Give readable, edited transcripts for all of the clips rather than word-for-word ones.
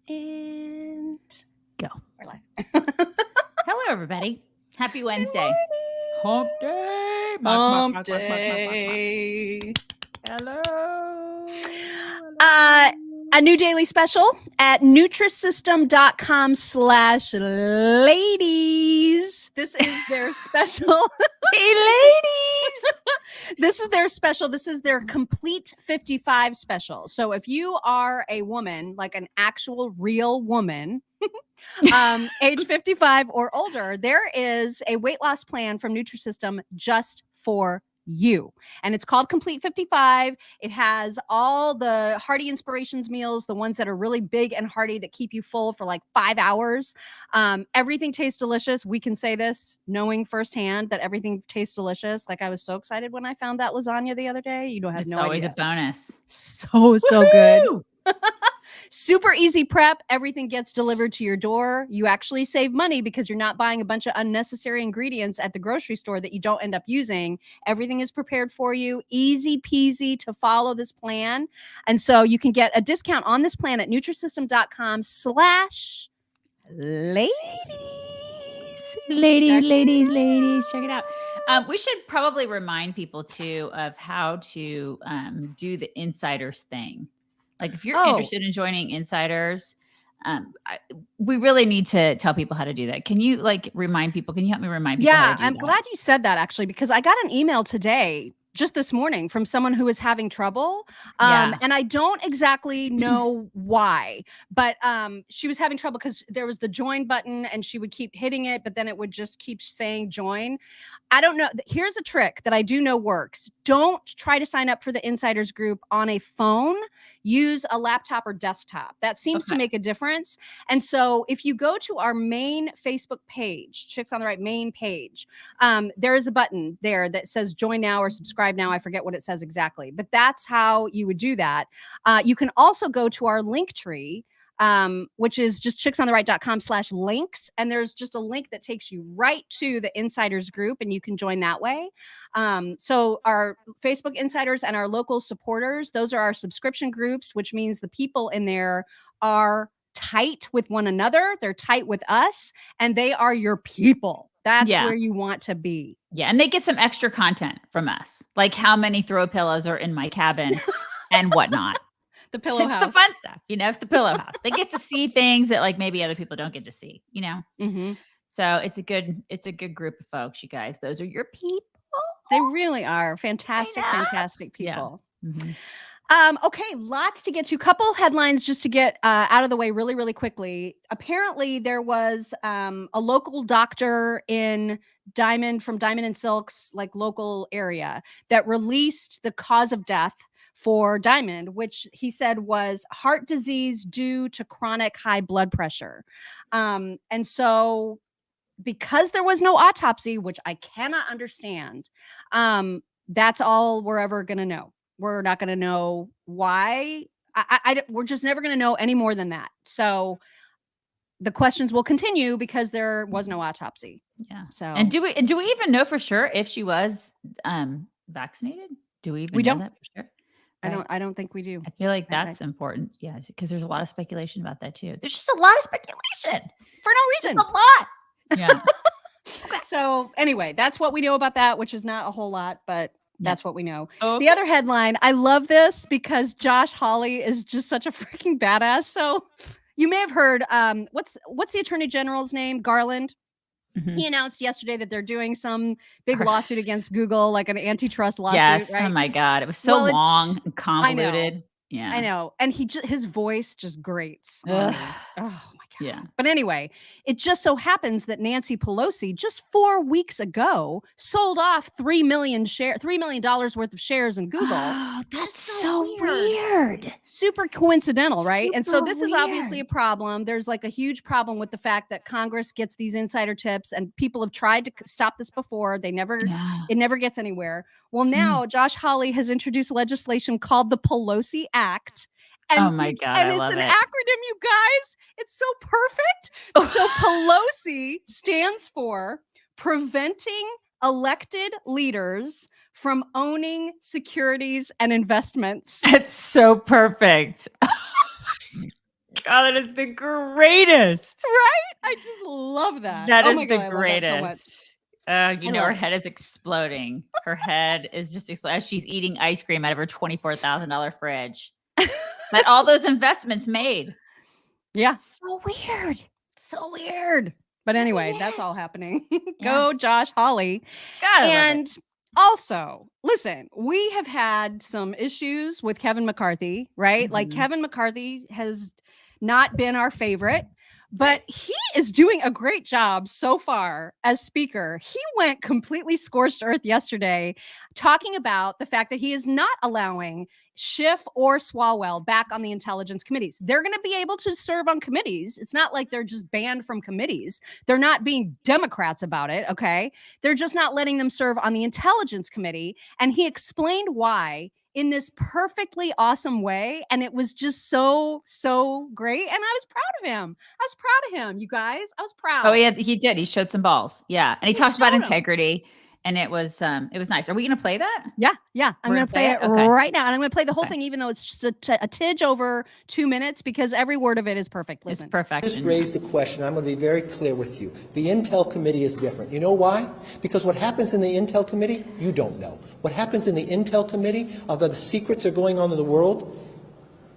And go. we're live. Hello, everybody. Happy Wednesday. Hump day. Hump day. Hello. A new daily special at Nutrisystem.com/ladies. This is their special. Hey, ladies. This is their special. This is their complete 55 special. So if you are a woman, like an actual real woman, age 55 or older, there is a weight loss plan from Nutrisystem just for you. And it's called Complete 55. It has all the hearty inspirations meals, the ones that are really big and hearty that keep you full for like 5 hours. Everything tastes delicious. We can say this knowing firsthand that everything tastes delicious. Like I was so excited when I found that lasagna the other day. You don't have no idea. It's always a bonus. So good. Super easy prep. Everything gets delivered to your door. You actually save money because you're not buying a bunch of unnecessary ingredients at the grocery store that you don't end up using. Everything is prepared for you. Easy peasy to follow this plan. And so you can get a discount on this plan at Nutrisystem.com/ladies. Ladies. Check it out. We should probably remind people too of how to do the insiders thing. Like if you're interested in joining insiders, we really need to tell people how to do that. Can you remind people? Can you help me remind people? Yeah, I'm glad you said that actually, because I got an email today, just this morning, from someone who is having trouble. And I don't exactly know why, but she was having trouble because there was the join button and she would keep hitting it, but then it would just keep saying join. I don't know. Here's a trick that I do know works. Don't try to sign up for the insiders group on a phone. Use a laptop or desktop. That seems to make a difference. And so if you go to our main Facebook page, Chicks on the Right main page, there is a button there that says join now or subscribe now. I forget what it says exactly, but that's how you would do that. You can also go to our link tree, which is just chicksontheright.com/links. And there's just a link that takes you right to the insiders group and you can join that way. So our Facebook insiders and our local supporters, those are our subscription groups, which means the people in there are tight with one another. They're tight with us and they are your people. That's where you want to be. Yeah. And they get some extra content from us, like how many throw pillows are in my cabin and whatnot. The pillow house. It's the fun stuff, it's the pillow house. They get to see things that like maybe other people don't get to see, Mm-hmm. So it's a good group of folks, you guys. Those are your people. They really are fantastic people. Yeah. Mm-hmm. Okay, lots to get to. Couple headlines just to get out of the way really, really quickly. Apparently, there was a local doctor in from Diamond and Silk's local area that released the cause of death for Diamond, which he said was heart disease due to chronic high blood pressure. And so because there was no autopsy, which I cannot understand, that's all we're ever going to know. We're not going to know why. We're just never going to know any more than that. So the questions will continue because there was no autopsy. Yeah. So, and do we even know for sure if she was vaccinated? Do we even know that for sure? Right? I don't think we do. I feel like that's important. Yeah, because there's a lot of speculation about that too. There's just a lot of speculation for no reason. Just a lot. Yeah. Okay. So anyway, that's what we know about that, which is not a whole lot, but that's what we know. Okay. The other headline, I love this because Josh Hawley is just such a freaking badass. So you may have heard, what's the Attorney General's name? Garland. Mm-hmm. He announced yesterday that they're doing some big lawsuit against Google, like an antitrust lawsuit. Yes. Right? Oh my God. It was so long and convoluted. Yeah. I know. And his voice just grates. Oh my God. Yeah. But anyway, it just so happens that Nancy Pelosi just 4 weeks ago sold off $3 million worth of shares in Google. Oh, that's so weird. Super coincidental, right? And so this is obviously a problem. There's a huge problem with the fact that Congress gets these insider tips and people have tried to stop this before. It never gets anywhere. Well, now Josh Hawley has introduced legislation called the Pelosi Act. And oh my God. And it's an acronym, you guys. It's so perfect. So Pelosi stands for Preventing Elected Leaders from Owning Securities and Investments. It's so perfect. God, that is the greatest. Right? I just love that. That Oh is my the God, I love that so much. greatest. I Her love it. head is exploding. Her head is just exploding as she's eating ice cream out of her $24,000 fridge. That all those investments made. Yeah. So weird. So weird. But anyway, that's all happening. Yeah. Go Josh Hawley. God, I love it. And also, listen, we have had some issues with Kevin McCarthy, right? Like Mhm. Kevin McCarthy has not been our favorite, but he is doing a great job so far as speaker. He went completely scorched earth yesterday talking about the fact that he is not allowing Schiff or Swalwell back on the intelligence committees. They're going to be able to serve on committees. It's not like they're just banned from committees. They're not being Democrats about it, okay? They're just not letting them serve on the intelligence committee. And he explained why in this perfectly awesome way. And it was just so great. And I was proud of him. I was proud of him, you guys. I was proud. Oh, he did. He showed some balls. Yeah. And he talked about showed 'em. integrity. And it was nice. Are we going to play that? Yeah. I'm We're going to play it Okay. right now. And I'm going to play the whole thing, even though it's just a tidge over 2 minutes, because every word of it is perfect. Listen. It's perfection. Just raised a question. I'm going to be very clear with you. The Intel Committee is different. You know why? Because what happens in the Intel Committee, you don't know. What happens in the Intel Committee, although the secrets are going on in the world,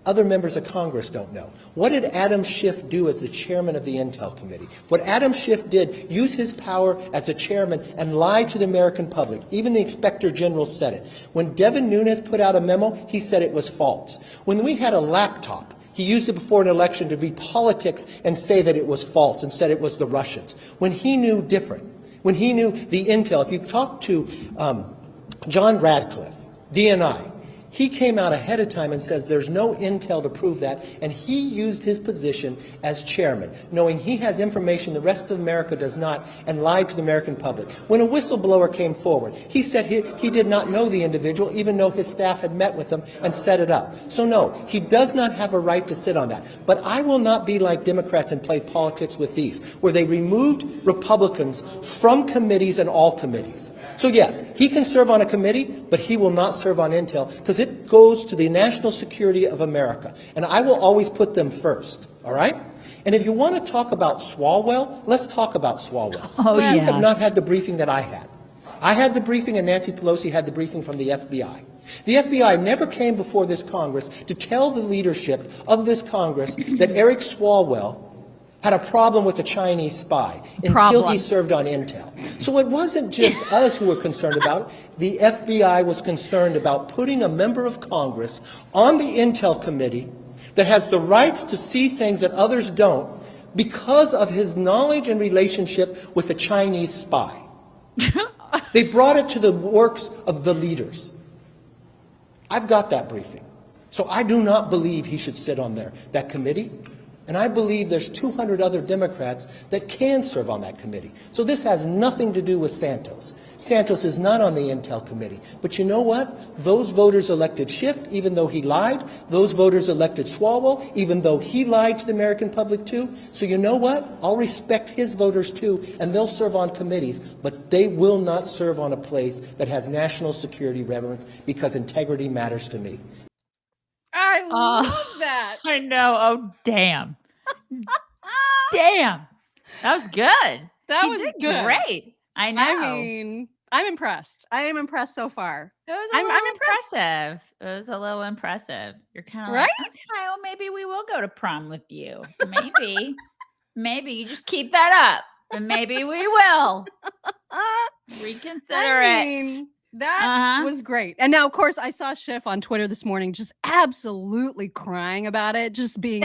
other members of Congress don't know. What did Adam Schiff do as the chairman of the Intel Committee? What Adam Schiff did, use his power as a chairman and lie to the American public. Even the Inspector General said it. When Devin Nunes put out a memo, he said it was false. When we had a laptop, he used it before an election to be politics and say that it was false and said it was the Russians. When he knew different, when he knew the Intel, if you talk to John Radcliffe, DNI, he came out ahead of time and says there's no intel to prove that, and he used his position as chairman, knowing he has information the rest of America does not, and lied to the American public. When a whistleblower came forward, he said he did not know the individual, even though his staff had met with him and set it up. So no, he does not have a right to sit on that. But I will not be like Democrats and play politics with these, where they removed Republicans from committees and all committees. So yes, he can serve on a committee, but he will not serve on Intel, because it goes to the national security of America. And I will always put them first, all right? And if you want to talk about Swalwell, let's talk about Swalwell. You have not had the briefing that I had. I had the briefing and Nancy Pelosi had the briefing from the FBI. The FBI never came before this Congress to tell the leadership of this Congress that Eric Swalwell had a problem with a Chinese spy until he served on Intel. So it wasn't just us who were concerned about it. The FBI was concerned about putting a member of Congress on the Intel Committee that has the rights to see things that others don't because of his knowledge and relationship with a Chinese spy. They brought it to the works of the leaders. I've got that briefing. So I do not believe he should sit on that committee. And I believe there's 200 other Democrats that can serve on that committee. So this has nothing to do with Santos. Santos is not on the Intel Committee. But you know what? Those voters elected Schiff, even though he lied. Those voters elected Swalwell, even though he lied to the American public too. So you know what? I'll respect his voters too, and they'll serve on committees, but they will not serve on a place that has national security relevance, because integrity matters to me. I love that. I know. Oh, damn. Damn. That was good. That He was did good. Great. I know. I mean, I'm impressed. I am impressed so far. It was I'm impressed. Impressive. It was a little impressive. You're kind of right? like, okay, well, maybe we will go to prom with you. Maybe. Maybe you just keep that up, and maybe we will reconsider it. That was great. And now, of course, I saw Schiff on Twitter this morning just absolutely crying about it, just being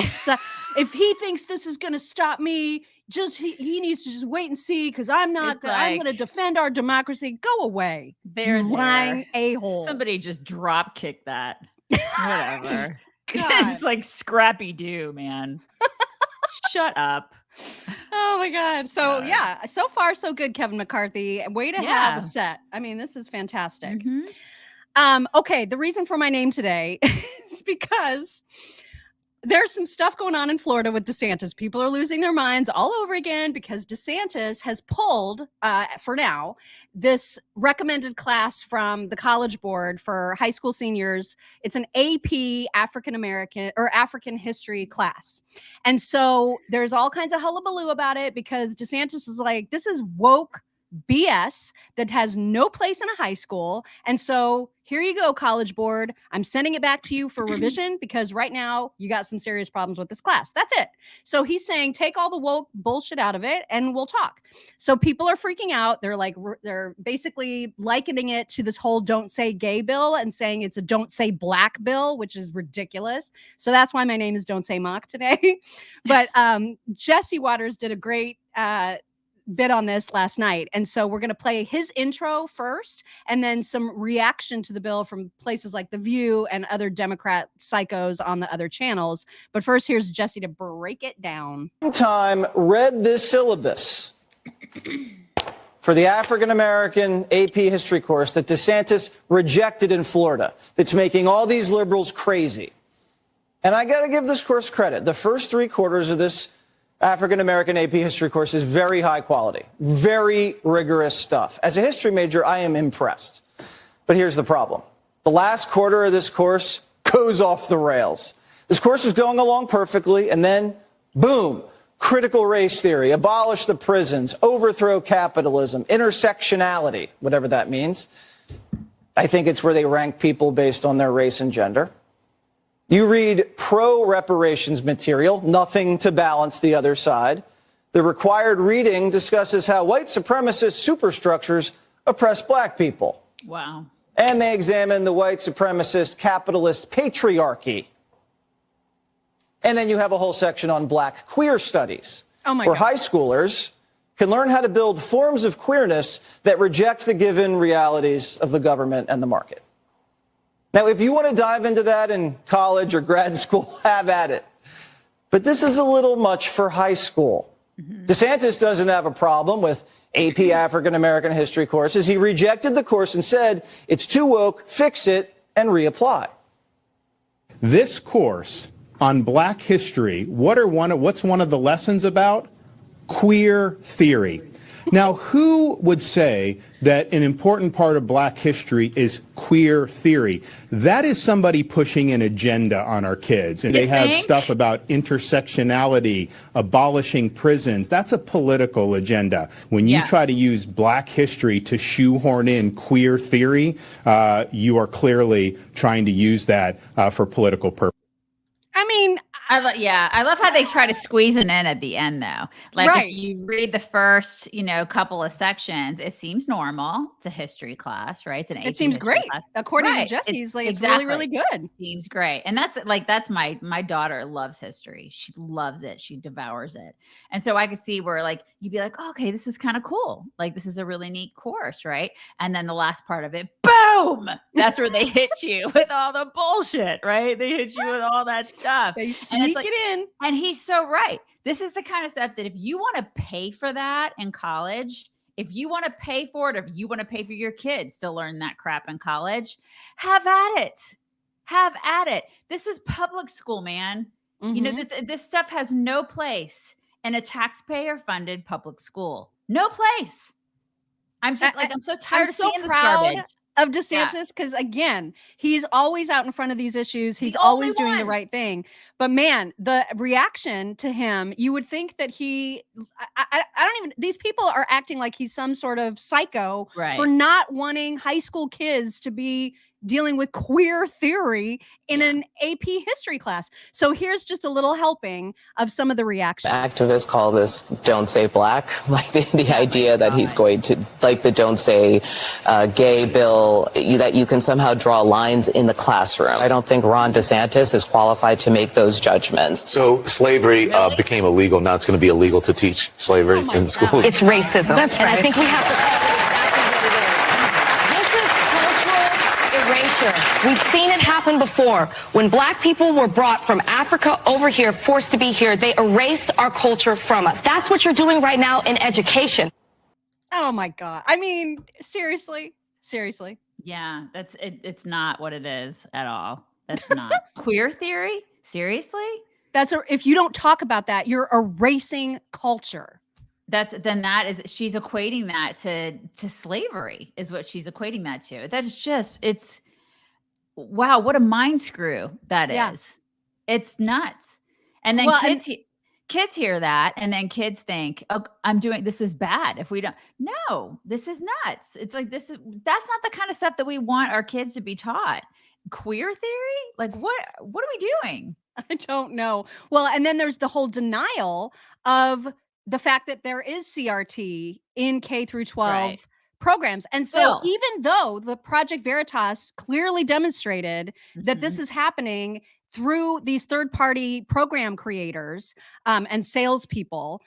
if he thinks this is going to stop me, he needs to just wait and see, because I'm not I'm going to defend our democracy. Go away. There's lying a-hole. Somebody just drop kick that. Whatever. It's like Scrappy Doo, man. Shut up. Oh my God. So yeah, so far so good, Kevin McCarthy. Way to have a set. I mean, this is fantastic. Okay, the reason for my name today is because there's some stuff going on in Florida with DeSantis. People are losing their minds all over again because DeSantis has pulled, for now, this recommended class from the College Board for high school seniors. It's an AP African American or African history class. And so there's all kinds of hullabaloo about it because DeSantis is like, this is woke BS that has no place in a high school. And so here you go, College Board. I'm sending it back to you for revision because right now you got some serious problems with this class. That's it. So he's saying, take all the woke bullshit out of it and we'll talk. So people are freaking out. They're basically likening it to this whole don't say gay bill and saying it's a don't say black bill, which is ridiculous. So that's why my name is Don't Say Mock today. But Jesse Waters did a great bit on this last night. And so we're going to play his intro first and then some reaction to the bill from places like The View and other Democrat psychos on the other channels. But first, here's Jesse to break it down. Time read this syllabus for the African-American AP history course that DeSantis rejected in Florida that's making all these liberals crazy. And I got to give this course credit. The first 3 quarters of this African-American AP history course is very high quality, very rigorous stuff. As a history major, I am impressed. But here's the problem. The last quarter of this course goes off the rails. This course is going along perfectly, and then, boom, critical race theory, abolish the prisons, overthrow capitalism, intersectionality, whatever that means. I think it's where they rank people based on their race and gender. You read pro-reparations material, nothing to balance the other side. The required reading discusses how white supremacist superstructures oppress black people. Wow. And they examine the white supremacist capitalist patriarchy. And then you have a whole section on black queer studies, where high schoolers can learn how to build forms of queerness that reject the given realities of the government and the market. Now, if you want to dive into that in college or grad school, have at it. But this is a little much for high school. DeSantis doesn't have a problem with AP African-American history courses. He rejected the course and said, it's too woke, fix it, and reapply. This course on black history, what's one of the lessons about? Queer theory. Now, who would say that an important part of black history is queer theory? That is somebody pushing an agenda on our kids. And they have stuff about intersectionality, abolishing prisons. That's a political agenda. When you try to use black history to shoehorn in queer theory, you are clearly trying to use that for political purposes. I mean, I love how they try to squeeze it in at the end, though. Like if you read the first, couple of sections, it seems normal. It's a history class, right? It's an it seems great. Class. According to Jesse's, it's really, really good. It seems great. And that's my daughter loves history. She loves it. She devours it. And so I could see where you'd be like, oh, okay, this is kind of cool. Like this is a really neat course, right? And then the last part of it, boom! That's where they hit you with all the bullshit, right? They hit you with all that stuff. They sneak it in. And he's so right. This is the kind of stuff that if you want to pay for that in college, if you want to pay for it, or if you want to pay for your kids to learn that crap in college, have at it. Have at it. This is public school, man. This stuff has no place in a taxpayer-funded public school. No place. I'm just I'm so tired of seeing this garbage. Of DeSantis, because again, he's always out in front of these issues. He's always doing the right thing. But man, the reaction to him, you would think that I don't even, these people are acting like he's some sort of psycho for not wanting high school kids to be dealing with queer theory in an AP history class. So here's just a little helping of some of the reactions. Activists call this "Don't Say Black," like the idea that he's going to, like the "Don't Say Gay" bill, that you can somehow draw lines in the classroom. I don't think Ron DeSantis is qualified to make those judgments. So slavery became illegal. Now it's going to be illegal to teach slavery in schools. It's racism. That's right. And I think we have to... We've seen it happen before. When black people were brought from Africa over here, forced to be here, they erased our culture from us. That's what you're doing right now in education. Oh my God. I mean, seriously. Yeah, it's not what it is at all. That's not. Queer theory? Seriously? If you don't talk about that, you're erasing culture. She's equating that to slavery is what she's equating that to. It's wow, what a mind screw that is. It's nuts. And then kids hear that, and then kids think, oh, this is bad. If we don't, no, this is nuts. It's like, that's not the kind of stuff that we want our kids to be taught. Queer theory? Like what are we doing? I don't know. Well, and then there's the whole denial of the fact that there is CRT in K through 12 programs. And so even though the Project Veritas clearly demonstrated that this is happening through these third-party program creators and salespeople,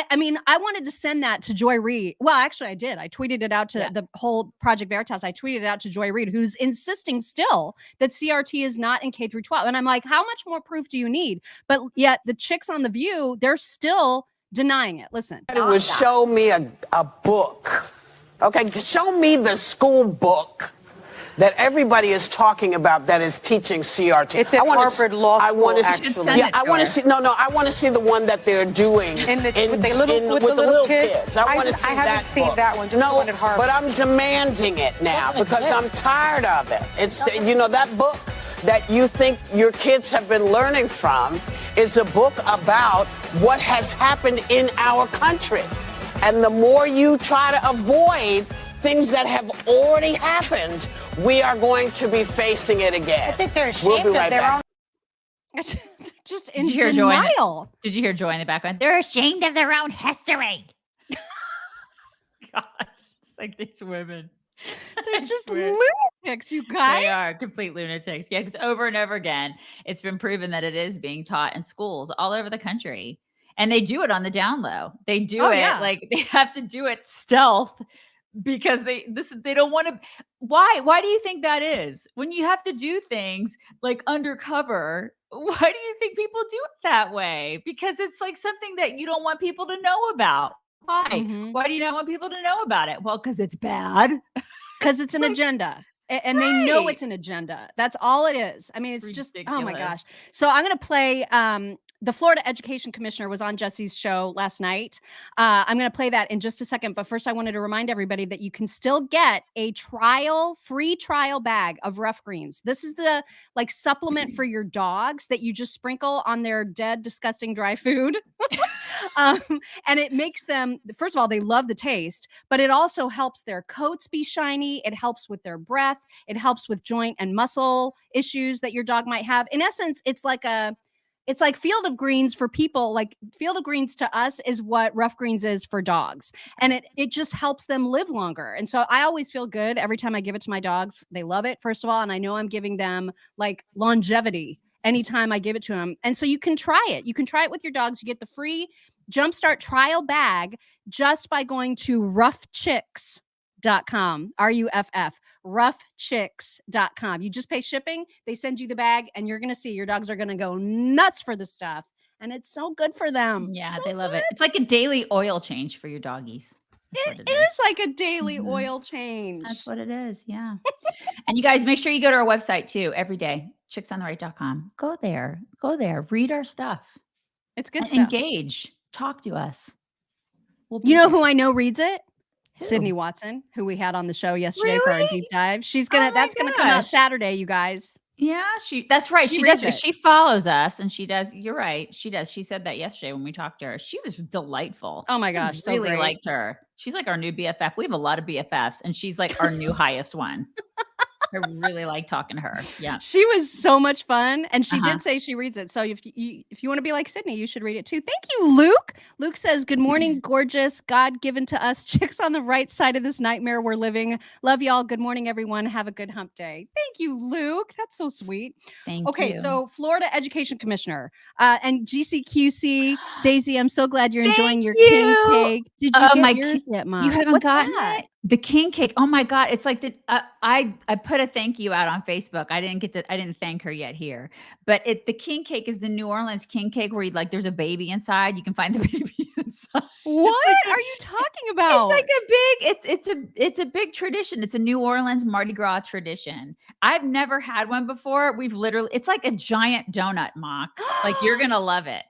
I mean, I wanted to send that to Joy Reid. Well, actually, I did. I tweeted it out to the whole Project Veritas. I tweeted it out to Joy Reid, who's insisting still that CRT is not in K through 12. And I'm like, how much more proof do you need? But yet the chicks on The View, they're still denying it. Listen. It would show me a book. Okay, show me the school book that everybody is talking about that is teaching CRT. It's at Harvard Law School, actually. Yeah, I want to see. No, I want to see the one that they're doing with the little kids. I want to see that. I haven't seen that one. No, one at Harvard. But I'm demanding it now because I'm tired of it. It's that book that you think your kids have been learning from is a book about what has happened in our country, and the more you try to avoid things that have already happened, we are going to be facing it again. I think they're ashamed of their own. Just in denial. Did you hear Joy in the background? They're ashamed of their own history. God, it's like these women. They're just lunatics, you guys. They are complete lunatics. Yeah, because over and over again, it's been proven that it is being taught in schools all over the country. And they do it on the down low. They do it like they have to do it stealth. Because they don't want to. Why do you think that is? When you have to do things like undercover, why do you think people do it that way? Because it's like something that you don't want people to know about. Why? Mm-hmm. Why do you not want people to know about it? Well, because it's bad. Because it's an agenda. And they know it's an agenda. That's all it is. I mean, it's just, oh my gosh. So I'm going to play, the Florida Education Commissioner was on Jesse's show last night. I'm going to play that in just a second. But first, I wanted to remind everybody that you can still get a free trial bag of Rough Greens. This is the supplement for your dogs that you just sprinkle on their dead, disgusting dry food. And it makes them, first of all, they love the taste, but it also helps their coats be shiny. It helps with their breath. It helps with joint and muscle issues that your dog might have. In essence, it's like Field of Greens for people. Like Field of Greens to us is what Rough Greens is for dogs. And it just helps them live longer. And so I always feel good every time I give it to my dogs. They love it, first of all. And I know I'm giving them like longevity anytime I give it to them. And so you can try it. You can try it with your dogs. You get the free Jumpstart trial bag just by going to roughchicks.com, RUFF, roughchicks.com. You just pay shipping. They send you the bag and you're going to see your dogs are going to go nuts for the stuff. And it's so good for them. Yeah, they love it. It's like a daily oil change for your doggies. It is like a daily oil change. That's what it is. Yeah. And you guys make sure you go to our website too every day. chicksontheright.com. Go there. Read our stuff. It's good stuff. Engage. Talk to us. You know who I know reads it? Who? Sydney Watson, who we had on the show yesterday for our deep dive. That's gonna come out Saturday, you guys. Yeah, that's right. She does. She follows us and she does. You're right. She does. She said that yesterday when we talked to her. She was delightful. Oh my gosh. I really liked her. She's like our new BFF. We have a lot of BFFs and she's like our new highest one. I really like talking to her. Yeah. She was so much fun. And she did say she reads it. So if you want to be like Sydney, you should read it too. Thank you, Luke. Luke says, good morning, gorgeous. God given to us chicks on the right side of this nightmare we're living. Love y'all. Good morning, everyone. Have a good hump day. Thank you, Luke. That's so sweet. Thank you. Okay. So Florida Education Commissioner and GCQC, Daisy, I'm so glad you're enjoying your king cake. Did you get yours yet, Mom? You haven't gotten it? The king cake. Oh my God. It's like I put a thank you out on Facebook. I didn't thank her yet here, but the king cake is the New Orleans king cake where there's a baby inside. You can find the baby inside. What are you talking about? It's a big tradition. It's a New Orleans Mardi Gras tradition. I've never had one before. It's like a giant donut, Mock. Like you're going to love it.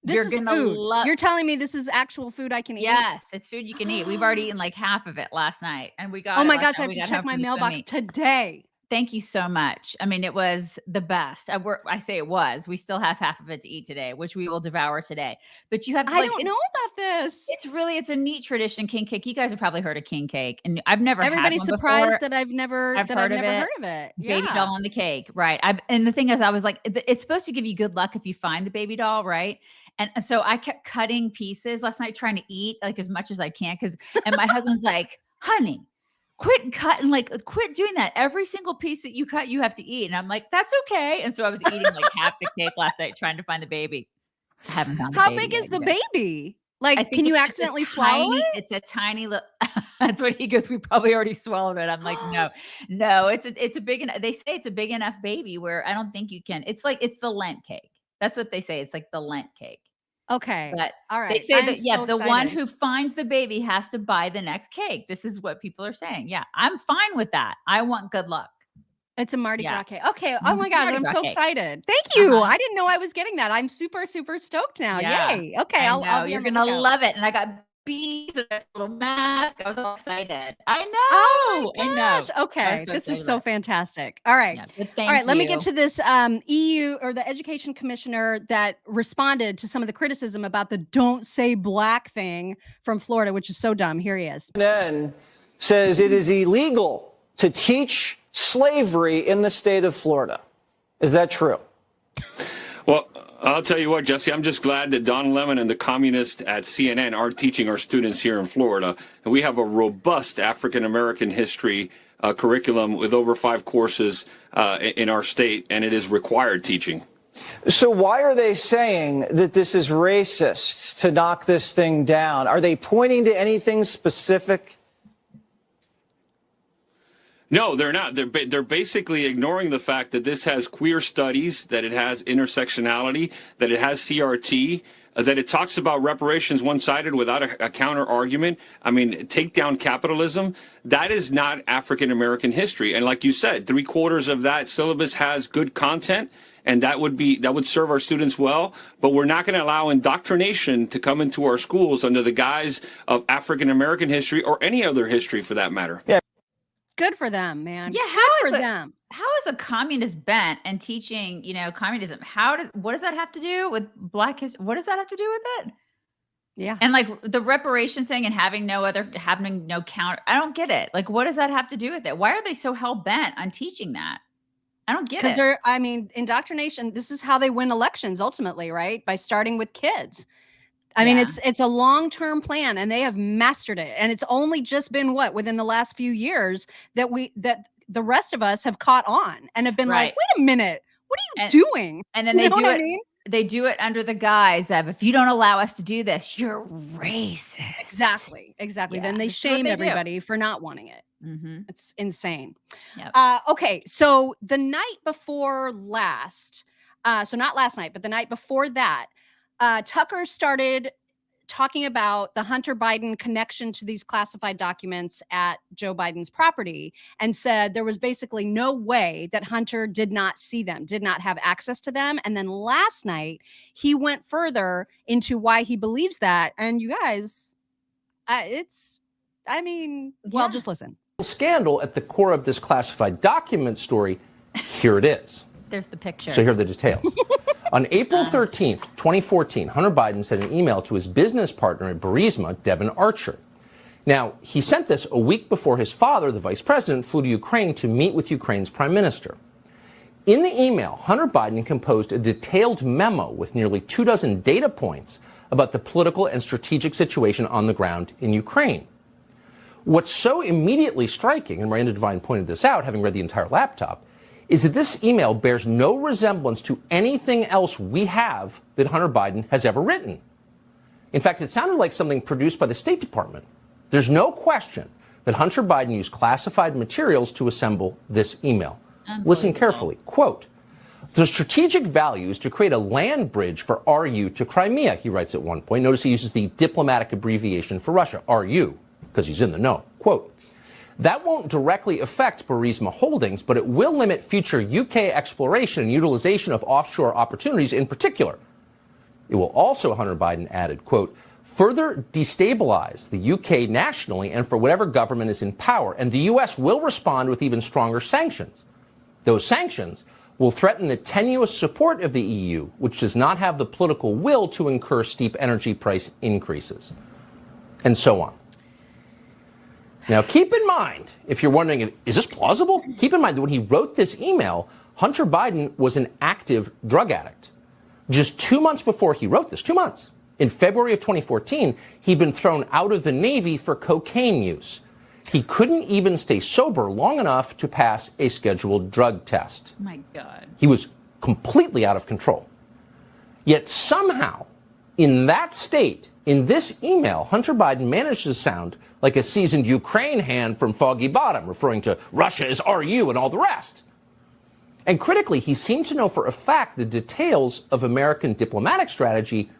You're telling me this is actual food I can eat? Yes, it's food you can eat. We've already eaten like half of it last night, and we got. Oh my gosh, I have to check my mailbox today. Thank you so much. I mean, it was the best. I say it was. We still have half of it to eat today, which we will devour today. But you have to. I don't know about this. It's a neat tradition. King cake. You guys have probably heard of king cake, and I've never. Everybody's had one surprised before. that I've never heard of it. Baby doll on the cake, right? And the thing is, I was like, it's supposed to give you good luck if you find the baby doll, right? And so I kept cutting pieces last night, trying to eat like as much as I can. And my husband's like, honey, quit cutting, quit doing that. Every single piece that you cut, you have to eat. And I'm like, that's okay. And so I was eating like half the cake last night, trying to find the baby. I haven't found the baby. How big is the baby? Like, can you accidentally swallow it? It's a tiny little, that's what he goes, we probably already swallowed it. I'm like, no, it's a big enough, they say it's a big enough baby where I don't think you can. It's the Lent cake. That's what they say. It's like the Lent cake. Okay. But all right. They say the one who finds the baby has to buy the next cake. This is what people are saying. Yeah, I'm fine with that. I want good luck. It's a Mardi Gras cake. Okay. Oh my God. I'm so excited. Thank you. I didn't know I was getting that. I'm super, super stoked now. Yeah. Yay. Okay. You're going to love it. And I got bees and a little mask. I was all excited. I know. Oh my gosh. Okay. This is so fantastic. All right. Yeah, all right. Let me get to this EU or the education commissioner that responded to some of the criticism about the don't say black thing from Florida, which is so dumb. Here he is. CNN says it is illegal to teach slavery in the state of Florida. Is that true? Well, I'll tell you what, Jesse, I'm just glad that Don Lemon and the communists at CNN are teaching our students here in Florida. And we have a robust African-American history curriculum with over 5 courses in our state, and it is required teaching. So why are they saying that this is racist to knock this thing down? Are they pointing to anything specific? No, they're not. They're basically ignoring the fact that this has queer studies, that it has intersectionality, that it has CRT, that it talks about reparations one-sided without a counter argument. I mean, take down capitalism. That is not African-American history. And like you said, 3/4 of that syllabus has good content, and that would serve our students well. But we're not going to allow indoctrination to come into our schools under the guise of African-American history or any other history for that matter. Yeah. Good for them, man. Yeah, Good for them. How is a communist bent and teaching, communism? What does that have to do with black history? What does that have to do with it? Yeah. And like the reparations thing and having no counter. I don't get it. Like, what does that have to do with it? Why are they so hell bent on teaching that? I don't get it. Because indoctrination, this is how they win elections ultimately, right? By starting with kids. I mean, it's a long-term plan, and they have mastered it. And it's only just been within the last few years that the rest of us have caught on and have been like, wait a minute, what are you doing? And then they do it under the guise of, if you don't allow us to do this, you're racist. Exactly. Yeah, Then they shame everybody for not wanting it. Mm-hmm. It's insane. Yep. Okay. So the night before last, so not last night, but the night before that, Tucker started talking about the Hunter Biden connection to these classified documents at Joe Biden's property, and said there was basically no way that Hunter did not see them, did not have access to them. And then last night, he went further into why he believes that. And you guys, just listen. Scandal at the core of this classified document story, here it is. There's the picture. So here are the details. On April 13th, 2014, Hunter Biden sent an email to his business partner at Burisma, Devin Archer. Now, he sent this a week before his father, the vice president, flew to Ukraine to meet with Ukraine's prime minister. In the email, Hunter Biden composed a detailed memo with nearly 24 data points about the political and strategic situation on the ground in Ukraine. What's so immediately striking, and Miranda Devine pointed this out, having read the entire laptop, is that this email bears no resemblance to anything else we have that Hunter Biden has ever written. In fact, it sounded like something produced by the State Department. There's no question that Hunter Biden used classified materials to assemble this email. Listen carefully. Quote, "The strategic value is to create a land bridge for RU to Crimea," he writes at one point. Notice he uses the diplomatic abbreviation for Russia, RU, because he's in the know. Quote, "That won't directly affect Burisma Holdings, but it will limit future UK exploration and utilization of offshore opportunities in particular. It will also," Hunter Biden added, quote, "further destabilize the UK nationally and for whatever government is in power, and the US will respond with even stronger sanctions. Those sanctions will threaten the tenuous support of the EU, which does not have the political will to incur steep energy price increases," and so on. Now, keep in mind, if you're wondering, is this plausible? Keep in mind that when he wrote this email, Hunter Biden was an active drug addict. Just 2 months before he wrote this, 2 months, in February of 2014, he'd been thrown out of the Navy for cocaine use. He couldn't even stay sober long enough to pass a scheduled drug test. Oh my God. He was completely out of control. Yet somehow, in that state, in this email, Hunter Biden managed to sound like a seasoned Ukraine hand from Foggy Bottom, referring to Russia as RU and all the rest. And critically, he seemed to know for a fact the details of American diplomatic strategy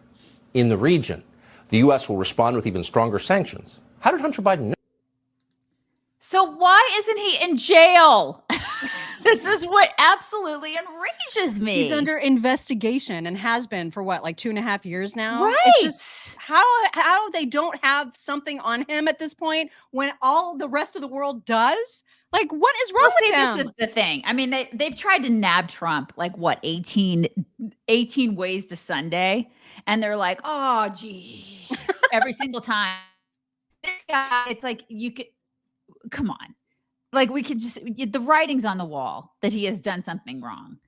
in the region. The U.S. will respond with even stronger sanctions. How did Hunter Biden know? So why isn't he in jail? This is what absolutely enrages me. He's under investigation and has been for what, like 2.5 years now? Right. It's just how they don't have something on him at this point when all the rest of the world does. Like, what is wrong with them? This is the thing. I mean, they've tried to nab Trump like what, 18 ways to Sunday, and they're like, oh, gee, every single time. This guy, it's like you could. Come on. Like we could just, the writing's on the wall that he has done something wrong.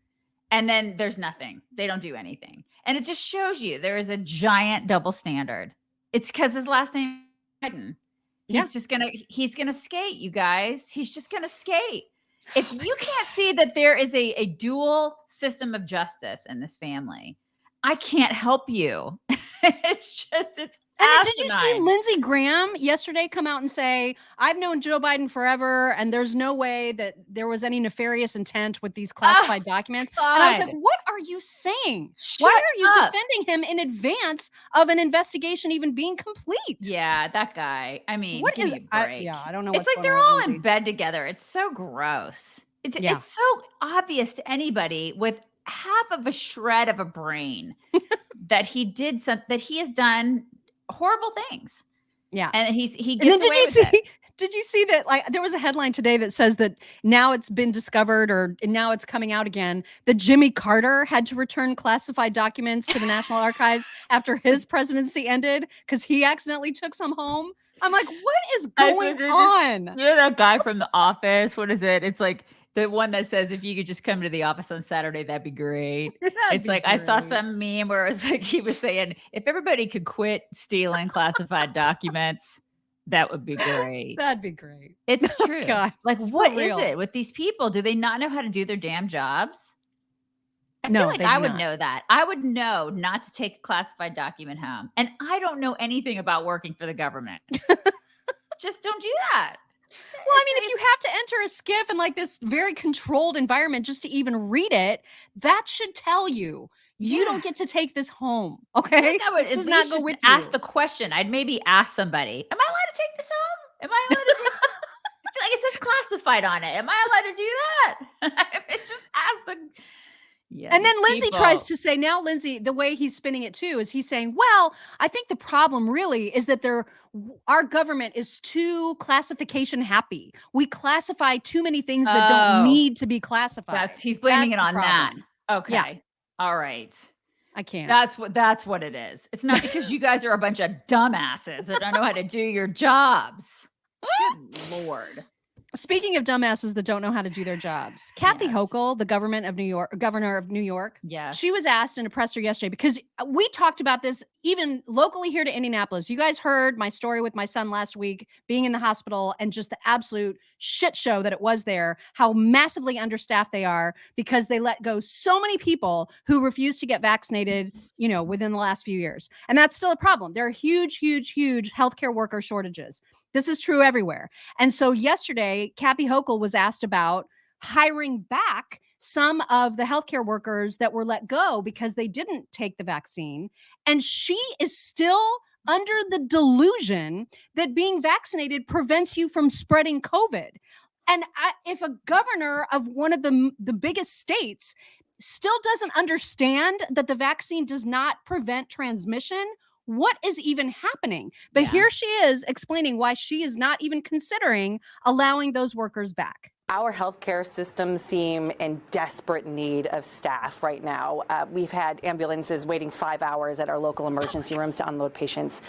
And then there's nothing. They don't do anything. And it just shows you there is a giant double standard. It's because his last name is Biden. He's gonna skate, you guys. He's just gonna skate. If you can't see that there is a dual system of justice in this family, I can't help you. It's And then did you see Lindsey Graham yesterday come out and say, I've known Joe Biden forever, and there's no way that there was any nefarious intent with these classified documents. God. And I was like, what are you saying? Shut Why are you up. defending him in advance of an investigation even being complete? Yeah, that guy. I mean, What give is me a break. I don't know. It's like they're all in bed together. It's so gross. It's so obvious to anybody with half of a shred of a brain that he has done horrible things. Yeah. And he gets And then away with it. did you see that, like, there was a headline today that says that now it's been discovered, or now it's coming out again, that Jimmy Carter had to return classified documents to the National Archives after his presidency ended because he accidentally took some home. I'm like, what is going on? You know that guy from The Office? What is it? It's like the one that says, if you could just come to the office on Saturday, that'd be great. It's like, I saw some meme where it was like, he was saying, if everybody could quit stealing classified documents, that would be great. That'd be great. It's true. God, like, what is it with these people? Do they not know how to do their damn jobs? I feel like I would know that. I would know not to take a classified document home. And I don't know anything about working for the government. Just don't do that. Well, I mean, if you have to enter a skiff in like this very controlled environment just to even read it, that should tell you you don't get to take this home. Okay, I would does not go with ask you. the question. I'd maybe ask somebody, "Am I allowed to take this home? Am I allowed to take this?" I feel like it says classified on it. Am I allowed to do that? It's just ask the. Yeah, and then Lindsey tries to say, now Lindsey, the way he's spinning it too, is he's saying, well, I think the problem really is that our government is too classification happy. We classify too many things that don't need to be classified. He's blaming it the on that. problem. Okay. Yeah. All right. I can't. That's what it is. It's not because you guys are a bunch of dumbasses that don't know how to do your jobs. Good Lord. Speaking of dumbasses that don't know how to do their jobs, Kathy Hochul, the governor of New York, she was asked in a presser yesterday, because we talked about this even locally here to Indianapolis. You guys heard my story with my son last week being in the hospital and just the absolute shit show that it was there, how massively understaffed they are because they let go so many people who refused to get vaccinated, within the last few years. And that's still a problem. There are huge, huge, huge healthcare worker shortages. This is true everywhere. And so yesterday, Kathy Hochul was asked about hiring back some of the healthcare workers that were let go because they didn't take the vaccine. And she is still under the delusion that being vaccinated prevents you from spreading COVID. And if a governor of one of the biggest states still doesn't understand that the vaccine does not prevent transmission, what is even happening? But here she is explaining why she is not even considering allowing those workers back. Our healthcare systems seem in desperate need of staff right now. We've had ambulances waiting 5 hours at our local emergency rooms to unload patients.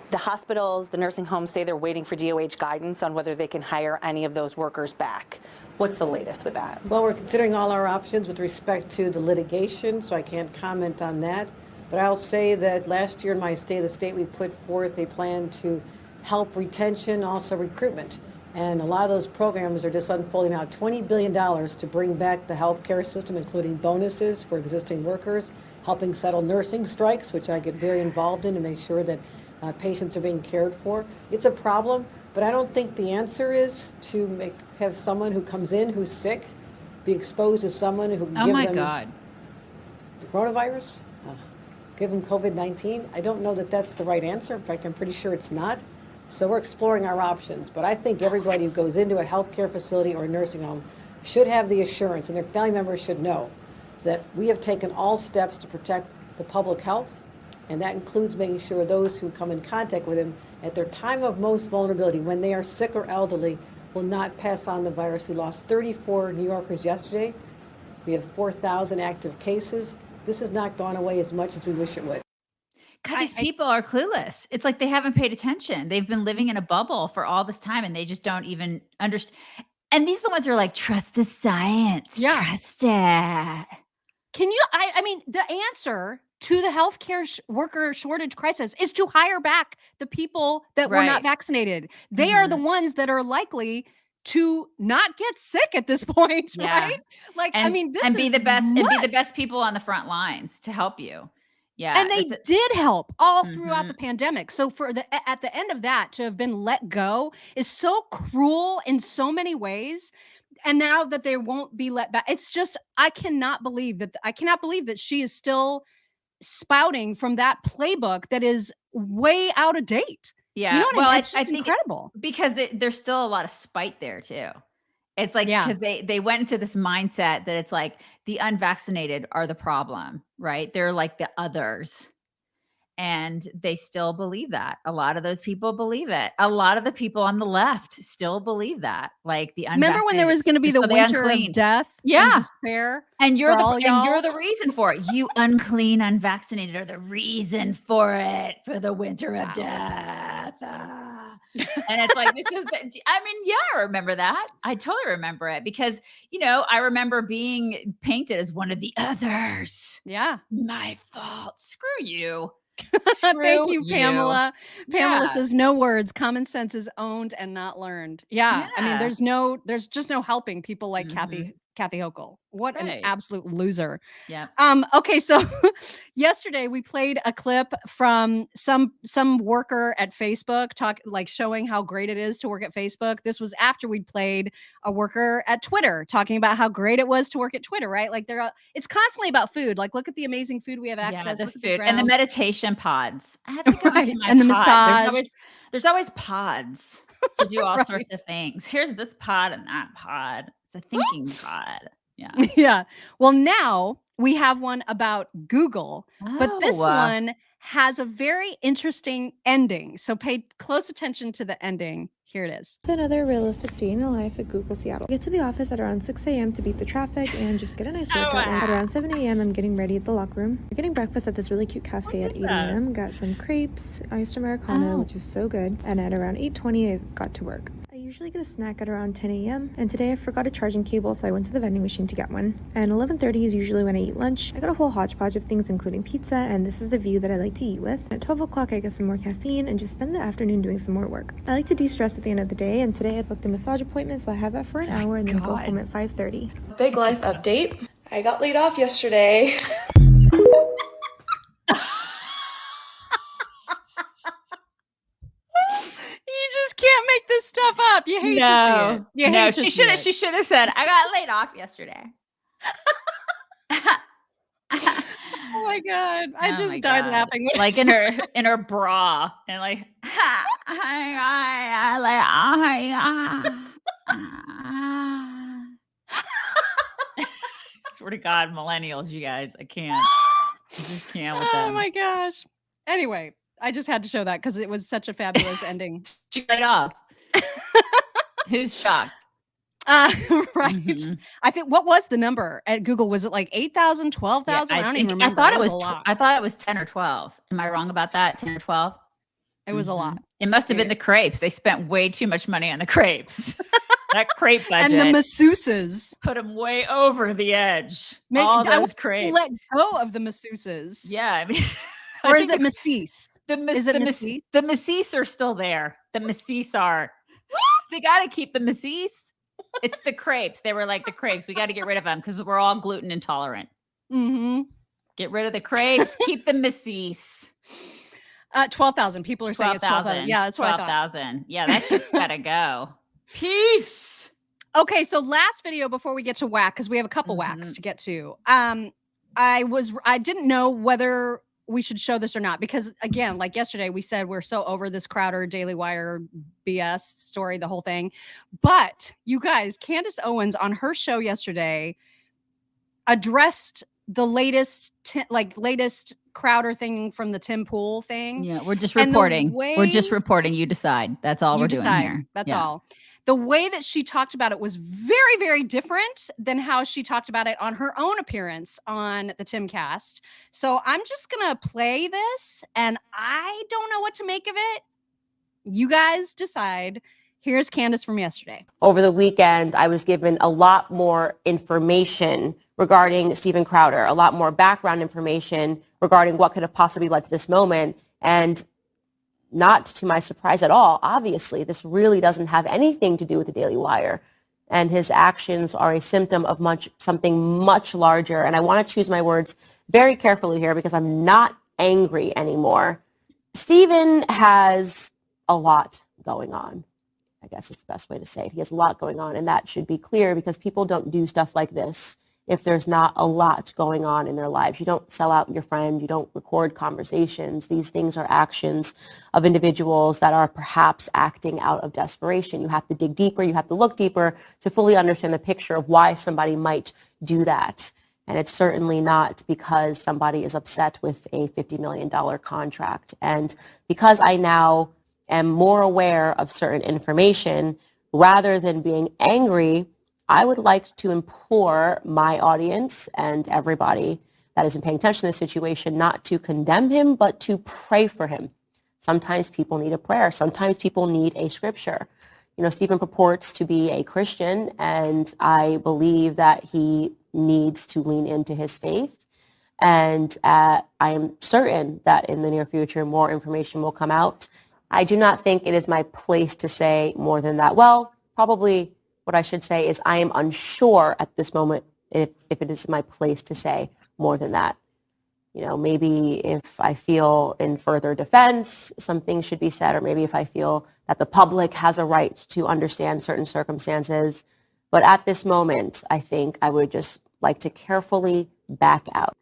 The hospitals, the nursing homes say they're waiting for DOH guidance on whether they can hire any of those workers back. What's the latest with that? Well, we're considering all our options with respect to the litigation, so I can't comment on that. But I'll say that last year in my State of the State, we put forth a plan to help retention, also recruitment. And a lot of those programs are just unfolding out $20 billion to bring back the healthcare system, including bonuses for existing workers, helping settle nursing strikes, which I get very involved in to make sure that patients are being cared for. It's a problem, but I don't think the answer is to have someone who comes in who's sick be exposed to someone who gives them the coronavirus, give them COVID-19. I don't know that that's the right answer. In fact, I'm pretty sure it's not. So we're exploring our options. But I think everybody who goes into a healthcare facility or a nursing home should have the assurance, and their family members should know, that we have taken all steps to protect the public health, and that includes making sure those who come in contact with them at their time of most vulnerability, when they are sick or elderly, will not pass on the virus. We lost 34 New Yorkers yesterday. We have 4,000 active cases. This has not gone away as much as we wish it would. God, these people are clueless. It's like they haven't paid attention. They've been living in a bubble for all this time and they just don't even understand. And these are the ones who are like, trust the science. Yeah. Trust it. Can you, I mean, the answer to the healthcare worker shortage crisis is to hire back the people that were not vaccinated. They are the ones that are likely to not get sick at this point, right? Like, and, I mean, this and be is the best nuts. and be the best people on the front lines to help you. Yeah. And they did help all throughout the pandemic. So at the end of that, to have been let go is so cruel in so many ways. And now that they won't be let back, it's just, I cannot believe that she is still spouting from that playbook that is way out of date. Yeah. You know what well, I mean? It's just I think incredible. Because there's still a lot of spite there too. It's like, because they went into this mindset that it's like the unvaccinated are the problem, right? They're like the others. And they still believe that. A lot of those people believe it. A lot of the people on the left still believe that. Like the unvaccinated. Remember when there was going to be the winter of death and despair? And you're the reason for it. You unclean, unvaccinated are the reason for it, for the winter of death. And it's like, I remember that. I totally remember it because, I remember being painted as one of the others. Yeah. My fault. Screw you. Thank you, Pamela. Pamela says no words. Common sense is owned and not learned. Yeah. I mean, there's just no helping people like Kathy Hochul. What an absolute loser. Yeah. Okay. So yesterday we played a clip from some worker at Facebook showing how great it is to work at Facebook. This was after we'd played a worker at Twitter talking about how great it was to work at Twitter, right? Like it's constantly about food. Like, look at the amazing food we have access to. The food and the meditation pods. I have to go into my and the pod. massage. There's always pods to do all sorts of things. Here's this pod and that pod. It's a thinking pod. Yeah. Yeah. Well, now we have one about Google, but this one has a very interesting ending. So pay close attention to the ending. Here it is. Another realistic day in the life at Google Seattle. Get to the office at around 6 a.m. to beat the traffic and just get a nice workout in. At around 7 a.m. I'm getting ready at the locker room. We're getting breakfast at this really cute cafe at 8 a.m. Got some crepes, iced Americano, which is so good. And at around 8:20, I got to work. usually get a snack at around 10 a.m. and today I forgot a charging cable, so I went to the vending machine to get one. And 11:30 is usually when I eat lunch. I got a whole hodgepodge of things, including pizza, and this is the view that I like to eat with. At 12 o'clock, I get some more caffeine and just spend the afternoon doing some more work. I like to de-stress at the end of the day, and today I booked a massage appointment, so I have that for an hour and then go home at 5:30. Big life update. I got laid off yesterday. You just can't make this stuff up. You hate to see it. You hate to she see should have. it. She should have said, "I got laid off yesterday." Oh my god! I Oh just my died God. laughing. When Like I in her bra, and like, swear to God, millennials, you guys, I can't. I just can't with them. Oh my gosh. Anyway, I just had to show that because it was such a fabulous ending. She laid off. Who's shocked? Right. Mhm. I think, what was the number at Google? Was it like 8,000, 12,000? I don't even remember. I thought it was a lot. I thought it was 10 or 12. Am I wrong about that? 10 or 12? It was a lot. It must have been the crepes. They spent way too much money on the crepes. That crepe budget. And the masseuses. Put them way over the edge. Maybe All I those want to crepes. let go of the masseuses. Yeah, I mean, Or is it masseuse? Is it the masseuse? The masseuse are still there. The masseuse are. They got to keep the masseuse. It's the crepes. They were like the crepes. We got to get rid of them because we're all gluten intolerant. Mm-hmm. Get rid of the crepes. Keep the masseuse. 12,000. People are saying it's 12,000. Yeah, that's what I thought. 12,000. Yeah, that shit's got to go. Peace. Okay, so last video before we get to whack, because we have a couple whacks to get to. I didn't know whether we should show this or not, because again, like yesterday, we said we're so over this Crowder Daily Wire BS story, the whole thing. But you guys, Candace Owens on her show yesterday addressed the latest Crowder thing from the Tim Pool thing. Yeah, we're just And the reporting. way- We're just reporting. You decide. That's all we're doing here. That's Yeah. all. The way that she talked about it was very, very different than how she talked about it on her own appearance on the Timcast. So I'm just going to play this, and I don't know what to make of it. You guys decide. Here's Candace from yesterday. Over the weekend, I was given a lot more information regarding Steven Crowder, a lot more background information regarding what could have possibly led to this moment. And not to my surprise at all, obviously, this really doesn't have anything to do with the Daily Wire. And his actions are a symptom of something much larger. And I want to choose my words very carefully here because I'm not angry anymore. Steven has a lot going on. I guess is the best way to say it. He has a lot going on, and that should be clear because people don't do stuff like this if there's not a lot going on in their lives. You don't sell out your friend. You don't record conversations. These things are actions of individuals that are perhaps acting out of desperation. You have to dig deeper. You have to look deeper to fully understand the picture of why somebody might do that. And it's certainly not because somebody is upset with a $50 million contract. And because I now am more aware of certain information, rather than being angry, I would like to implore my audience and everybody that isn't paying attention to this situation not to condemn him, but to pray for him. Sometimes people need a prayer. Sometimes people need a scripture. You know, Stephen purports to be a Christian, and I believe that he needs to lean into his faith. And I am certain that in the near future, more information will come out. I do not think it is my place to say more than that. Well, probably what I should say is I am unsure at this moment if it is my place to say more than that. You know, maybe if I feel in further defense, some things should be said, or maybe if I feel that the public has a right to understand certain circumstances. But at this moment, I think I would just like to carefully back out.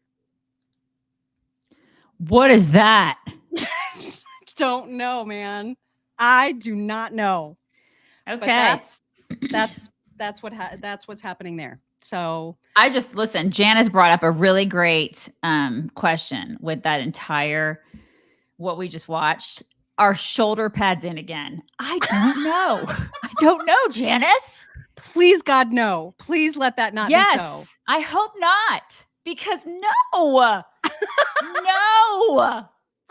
What is that? Don't know, man. I do not know. Okay. But that's what's happening there. So I just listen. Janice brought up a really great question with that entire what we just watched. Are shoulder pads in again? I don't know. I don't know, Janice. Please, God, no. Please let that not be so. I hope not. Because no.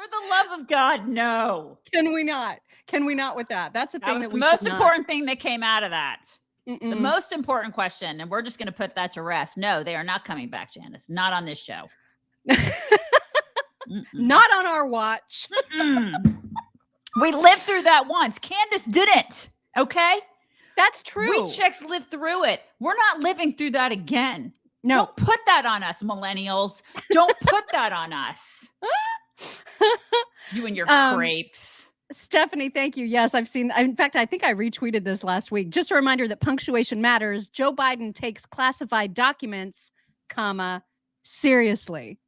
For the love of God, no. Can we not? Can we not with that? That's the thing was that the we most should important thing that came out of that. The Mm-mm. most important question, and we're just going to put that to rest. No, they are not coming back, Janice. Not on this show. Not on our watch. We lived through that once. Candace didn't. Okay? That's true. We chicks lived through it. We're not living through that again. No. Don't put that on us, millennials. Don't put that on us. You and your crepes. Stephanie, thank you. Yes, I've seen. In fact, I think I retweeted this last week. Just a reminder that punctuation matters. Joe Biden takes classified documents, seriously.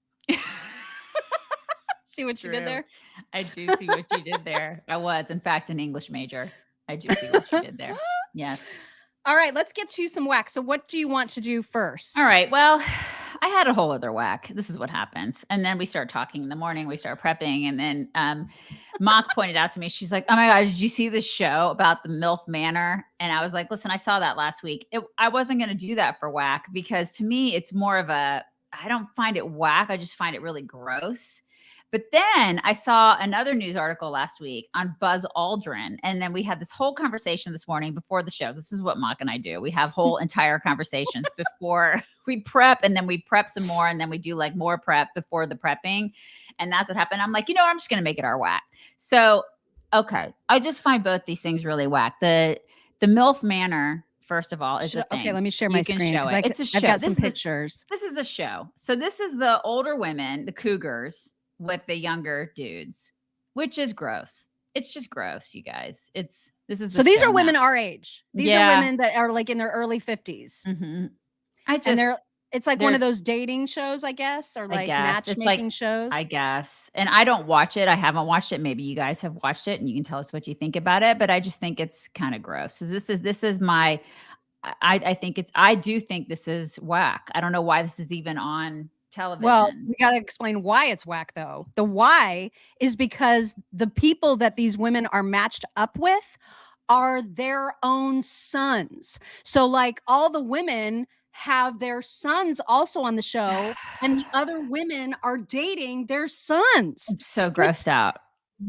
See what you did there? I do see what you did there. I was, in fact, an English major. I do see what you did there. Yes. All right, let's get to some whack. So what do you want to do first? All right. Well, I had a whole other whack. This is what happens. And then we start talking in the morning. We start prepping. And then Mock pointed out to me, she's like, oh my God, did you see this show about the MILF Manor? And I was like, listen, I saw that last week. I wasn't going to do that for whack because to me, it's more of I don't find it whack. I just find it really gross. But then I saw another news article last week on Buzz Aldrin. And then we had this whole conversation this morning before the show. This is what Mock and I do. We have whole entire conversations before we prep, and then we prep some more, and then we do like more prep before the prepping. And that's what happened. I'm like, I'm just going to make it our whack. So, okay. I just find both these things really whack. The MILF Manor, first of all, is a thing. Okay, let me share my screen. It's a show. I've got some pictures. This is a show. So this is the older women, the cougars, with the younger dudes, which is gross. It's just gross, you guys. So these are women our age. These are women that are like in their early 50s. Mm-hmm. It's like one of those dating shows, I guess, or like matchmaking shows. I guess. And I don't watch it. I haven't watched it. Maybe you guys have watched it and you can tell us what you think about it. But I just think it's kind of gross. So this is my, I do think this is whack. I don't know why this is even on television. Well, we got to explain why it's whack, though. The why is because the people that these women are matched up with are their own sons. So like all the women have their sons also on the show, and the other women are dating their sons. I'm so grossed out.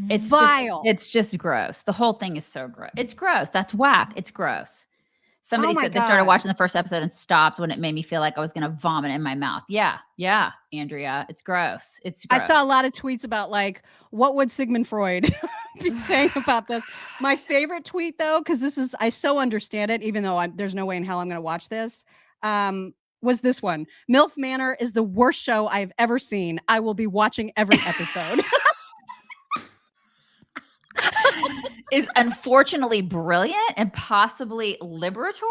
It's vile. It's just gross. The whole thing is so gross. It's gross. That's whack. It's gross. Somebody said they started watching the first episode and stopped when it made me feel like I was going to vomit in my mouth. Yeah, Andrea. It's gross. It's gross. I saw a lot of tweets about like, what would Sigmund Freud be saying about this? My favorite tweet, though, because I so understand it, even though there's no way in hell I'm going to watch this, was this one. MILF Manor is the worst show I've ever seen. I will be watching every episode. Is unfortunately brilliant and possibly liberatory.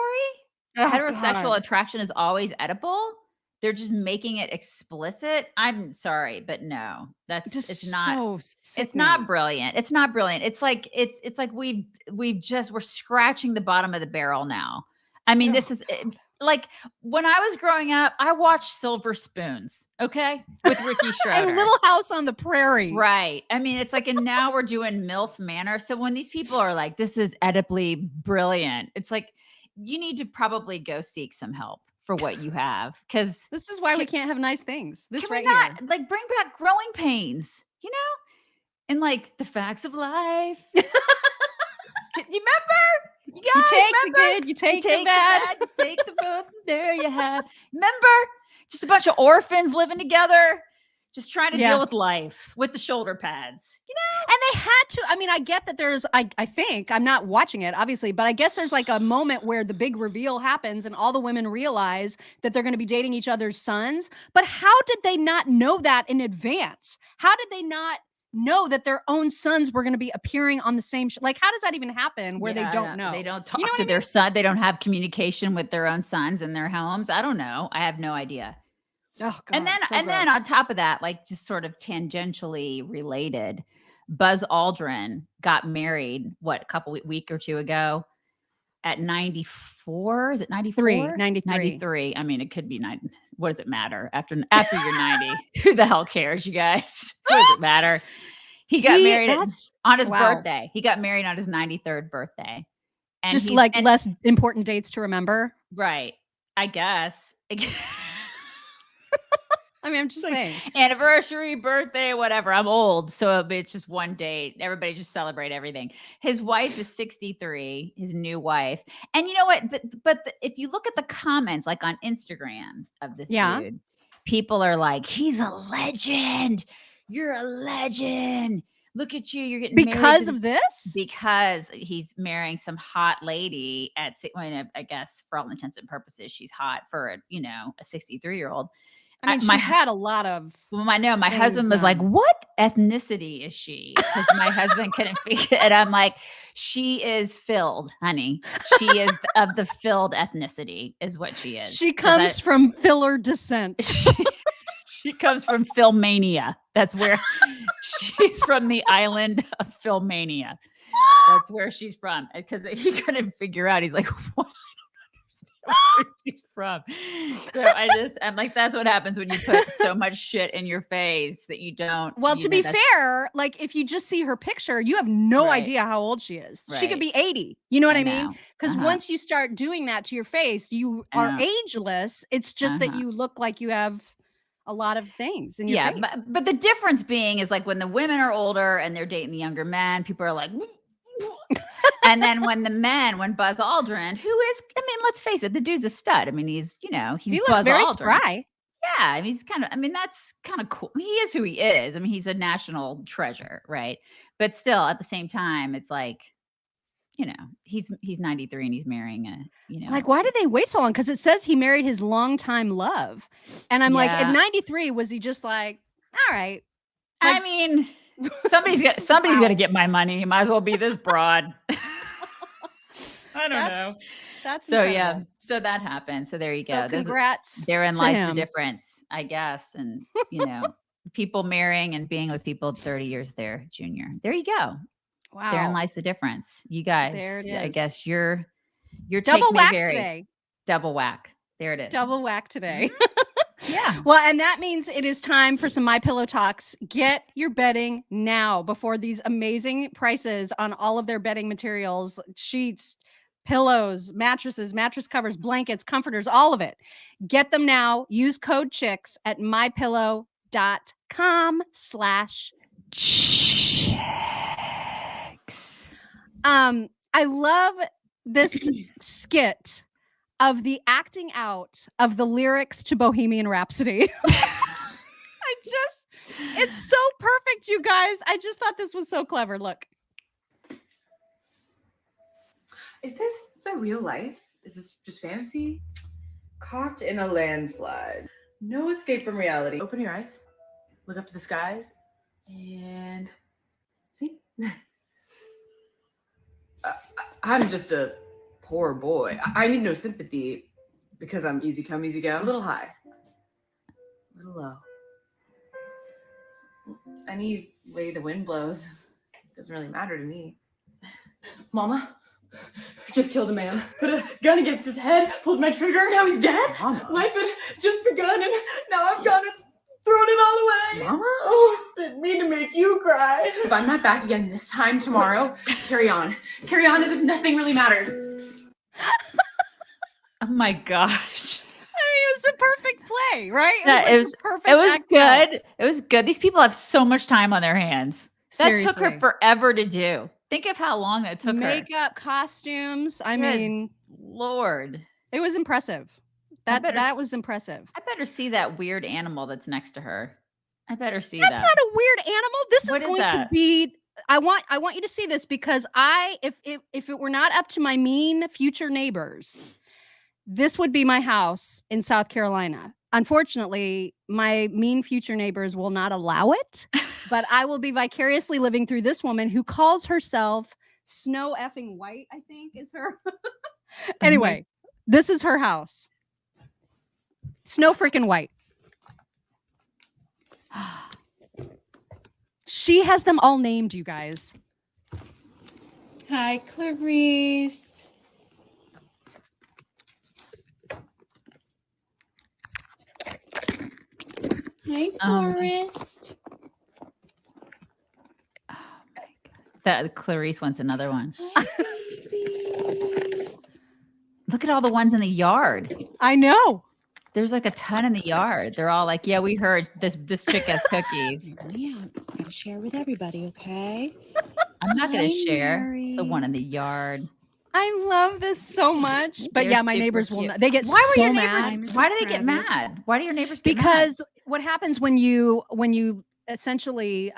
Heterosexual attraction is always edible. They're just making it explicit. I'm sorry, but no, it's not brilliant. It's not brilliant. It's like we're scratching the bottom of the barrel now. I mean, this is like when I was growing up, I watched Silver Spoons, okay, with Ricky Schroeder. And Little House on the Prairie. Right. I mean, it's like, and now we're doing MILF Manor. So when these people are like, this is edibly brilliant, it's like, you need to probably go seek some help for what you have. Because this is why we can't have nice things. This right here. Like bring back Growing Pains, and like The Facts of Life. You remember? You guys, you take the good, you take the bad, you take the both, there you have. Remember? Just a bunch of orphans living together, just trying to deal with life with the shoulder pads, And they had to, I mean, I get that there's, I think, I'm not watching it, obviously, but I guess there's like a moment where the big reveal happens and all the women realize that they're going to be dating each other's sons. But how did they not know that in advance? How did they not know that their own sons were going to be appearing on the same show? Like, how does that even happen where they don't know? They don't talk to their son. They don't have communication with their own sons in their homes. I don't know. I have no idea. Oh, God, and then on top of that, like just sort of tangentially related, Buzz Aldrin got married, a week or two ago at 94? Is it 94? 93. I mean, it could be 90. What does it matter? After you're 90, who the hell cares, you guys? What does it matter? He got married on his birthday. He got married on his 93rd birthday. And just like less important dates to remember. Right. I guess. I mean, I'm just saying. Anniversary, birthday, whatever. I'm old, so it's just one date. Everybody just celebrate everything. His wife is 63, his new wife. And you know what? But if you look at the comments, like on Instagram of this dude, people are like, he's a legend. You're a legend. Look at you. You're getting married because of this? Because he's marrying some hot lady at, I guess for all intents and purposes, she's hot for a 63-year-old. I mean, she's had a lot of. Well, I know my husband was like, "What ethnicity is she?" Because my husband couldn't figure it. And I'm like, "She is filled, honey. She is of the filled ethnicity, is what she is. She comes from filler descent. She comes from Philmania. That's where she's from. The island of Philmania. That's where she's from. Because he couldn't figure out. He's like, "What?" Where she's from. So I'm like, that's what happens when you put so much shit in your face that you don't. Well, to be fair, like if you just see her picture, you have no idea how old she is. She could be 80. You know what I mean? Because once you start doing that to your face, you are ageless. It's just that you look like you have a lot of things in your face. But the difference being is like when the women are older and they're dating the younger men, people are like, and then when Buzz Aldrin, who is, I mean, let's face it, the dude's a stud. I mean, he looks Buzz very Aldrin. spry. Yeah, I mean, that's kind of cool. He is who he is. I mean, he's a national treasure, right? But still, at the same time, it's like, he's 93 and he's marrying a, Like, why did they wait so long? Because it says he married his longtime love, and I'm like, at 93, was he just like, all right? Like, I mean. Somebody's gonna get my money. Might as well be this broad. I don't know. That's so incredible. yeah. So that happened. So there you go. So congrats. Therein to lies him. the difference, I guess. And people marrying and being with people 30 years there, Junior. There you go. Wow. Therein lies the difference. You guys. There it I is. guess you're double take whack may vary. today. Double whack. There it is. Double whack today. Yeah. Well, and that means it is time for some My Pillow talks. Get your bedding now before these amazing prices on all of their bedding materials, sheets, pillows, mattresses, mattress covers, blankets, comforters, all of it. Get them now. Use code CHICKS at mypillow.com/chicks. I love this skit of the acting out of the lyrics to Bohemian Rhapsody. It's so perfect, you guys. I just thought this was so clever. Look. Is this the real life? Is this just fantasy? Caught in a landslide. No escape from reality. Open your eyes. Look up to the skies. And see? I'm just a poor boy. I need no sympathy because I'm easy come, easy go. A little high. A little low. Any way the wind blows. Doesn't really matter to me. Mama? Just killed a man. Put a gun against his head, pulled my trigger. Now he's dead. Mama. Life had just begun and now I've gone and thrown it all away. Mama? Oh, didn't mean to make you cry. If I'm not back again this time tomorrow, carry on. Carry on as if nothing really matters. Oh my gosh. I mean, it was a perfect play, right? It was perfect. It was good. It was good. These people have so much time on their hands. That took her Seriously. forever to do. Think of how long that took her. Makeup, costumes. I Good mean, Lord. it was impressive. That was impressive. I better see that weird animal that's next to her. I better see That's that. not a weird animal. This What is is going to that? be. I want you to see this because if it were not up to my mean future neighbors, this would be my house in South Carolina. Unfortunately, my mean future neighbors will not allow it, but I will be vicariously living through this woman who calls herself Snow effing White, I think is her. Anyway, this is her house. Snow freaking White. She has them all named, you guys. Hi, Clarice. Hi, Forrest. Oh my God. That Clarice wants another one. Hi, babies. Look at all the ones in the yard. I know. There's like a ton in the yard. They're all like, yeah, we heard this chick has cookies. Yeah, I'm gonna share with everybody, okay? I'm not going to Hi, share Mary. the one in the yard. I love this so much. But They're yeah, my super neighbors will cute. not. They get Why were so your mad. neighbors? Why do they get mad? Why do your neighbors get mad? Because what happens when you essentially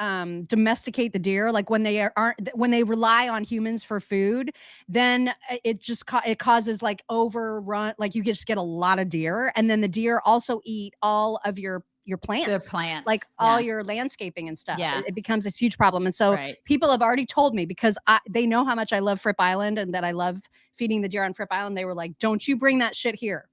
domesticate the deer, like when they when they rely on humans for food, then it just it causes like overrun, like you just get a lot of deer, and then the deer also eat all of your plants, Their plants, like all your landscaping and stuff. Yeah. It becomes this huge problem. And so people have already told me, because they know how much I love Fripp Island and that I love feeding the deer on Fripp Island. They were like, don't you bring that shit here,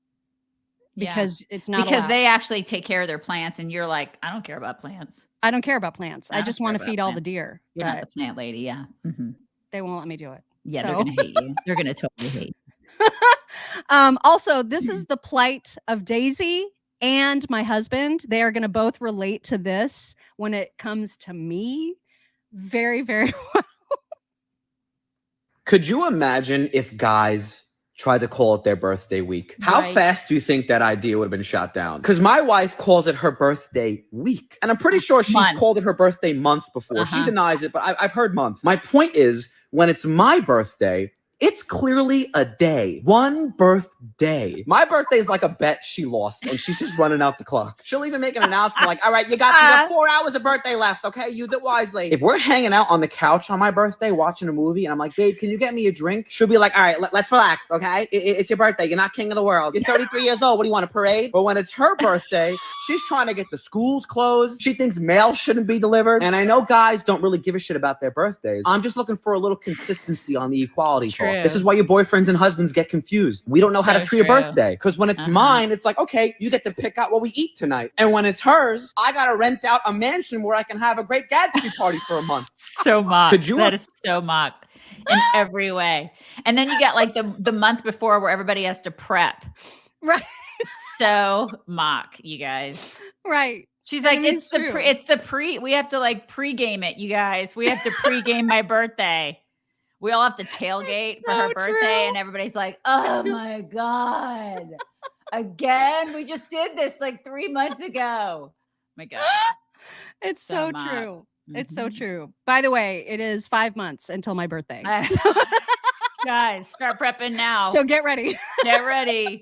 because it's not because allowed. they actually take care of their plants, and you're like, I don't care about plants. I don't care about plants. I don't just care want to about feed all the plants. deer. You're not but the plant lady. Yeah. Mhm. They won't let me do it. Yeah, So- they're gonna hate you. They're gonna totally hate you. Also, this is the plight of Daisy and my husband. They are going to both relate to this when it comes to me very, very well. Could you imagine if guys tried to call it their birthday week? How fast do you think that idea would have been shot down? Because my wife calls it her birthday week. And I'm pretty sure she's called it her birthday month before. She denies it, but I've heard month. My point is, when it's my birthday, it's clearly a day. One birthday. My birthday is like a bet she lost, and she's just running out the clock. She'll even make an announcement like, all right, you got 4 hours of birthday left, okay? Use it wisely. If we're hanging out on the couch on my birthday watching a movie, and I'm like, babe, can you get me a drink? She'll be like, all right, let's relax, okay? It's your birthday. You're not king of the world. You're 33 years old. What do you want, a parade? But when it's her birthday, she's trying to get the schools closed. She thinks mail shouldn't be delivered. And I know guys don't really give a shit about their birthdays. I'm just looking for a little consistency on the equality talk. This is why your boyfriends and husbands get confused. We don't know how to treat a birthday. Because when it's mine, it's like, okay, you get to pick out what we eat tonight. And when it's hers, I got to rent out a mansion where I can have a great Gatsby party for a month. So mock. Could you? That is so mock in every way. And then you get like the month before where everybody has to prep. Right. So mock, you guys. Right. She's like, it's the pre. We have to like pregame it, you guys. We have to pregame my birthday. We all have to tailgate for her birthday, and everybody's like, oh my God. Again? We just did this like 3 months ago. My God. It's so true. It's so true. By the way, it is 5 months until my birthday. Guys, start prepping now. So get ready. Get ready.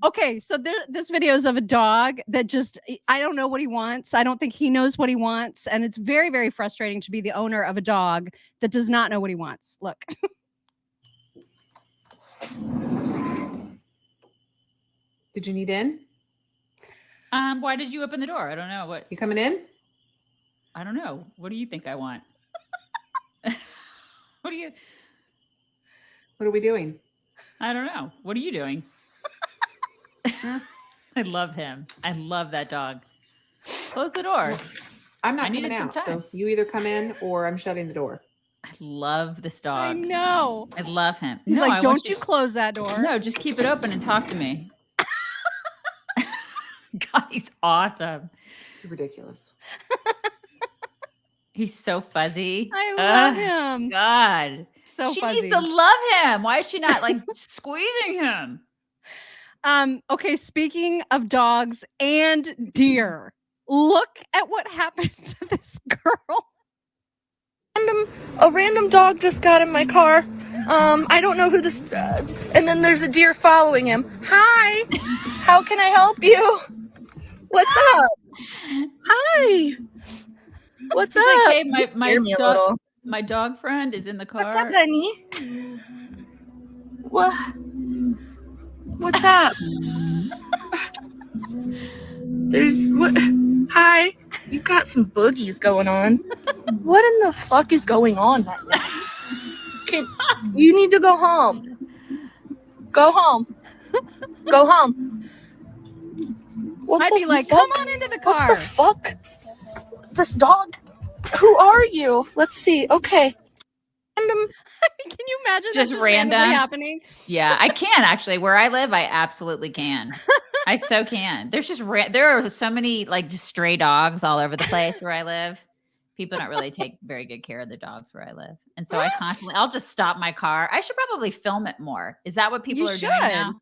Okay, so this video is of a dog that just, I don't know what he wants. I don't think he knows what he wants, and it's very, very frustrating to be the owner of a dog that does not know what he wants. Look. Did you need in? Why did you open the door? I don't know. What, you coming in? I don't know. What do you think I want? What are we doing? I don't know. What are you doing? I love him. I love that dog. Close the door. I'm not I coming needed some out. time. So you either come in or I'm shutting the door. I love this dog. I know. I love him. He's No, like, I don't want you close that door. No, just keep it open and talk to me. God, he's awesome. Ridiculous. He's so fuzzy. I love him. God. So she fuzzy. needs to love him. Why is she not like squeezing him? Okay, speaking of dogs and deer, look at what happened to this girl. A random dog just got in my car. I don't know who this, and then there's a deer following him. Hi, how can I help you? What's up? Hi. What's He's up? like, hey, You scared me a little. my dog friend is in the car. What's up, honey? What? What's up? There's what? Hi. You've got some boogies going on. What in the fuck is going on right now? You need to go home. Go home. Go home. I'd be like, come on into the car. What the fuck? This dog? Who are you? Let's see. Okay. Can you imagine Just that just random randomly happening? Yeah, I can actually. Where I live, I absolutely can. I so can. There's just there are so many like just stray dogs all over the place where I live. People don't really take very good care of the dogs where I live, and so I'll just stop my car. I should probably film it more. Is that what people are doing now?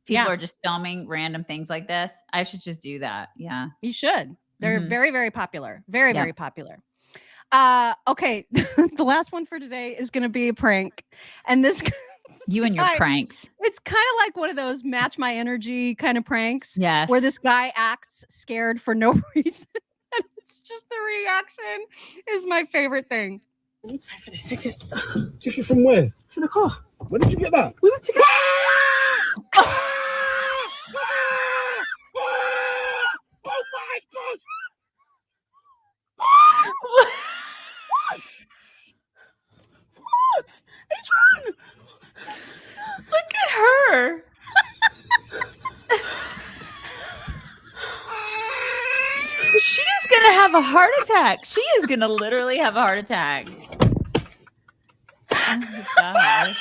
People are just filming random things like this. I should just do that. Yeah. You should. They're very, very popular. Very, Yep. very popular. Okay. The last one for today is going to be a prank. And this You and your pranks. It's kind of like one of those match my energy kind of pranks. Yes. Where this guy acts scared for no reason. And it's just the reaction is my favorite thing. For the ticket. Ticket from where? From the car. Where did you get that? We went to get. Oh my God! What? What? Adrian! Look at her. She is going to have a heart attack. She is going to literally have a heart attack. Oh my gosh.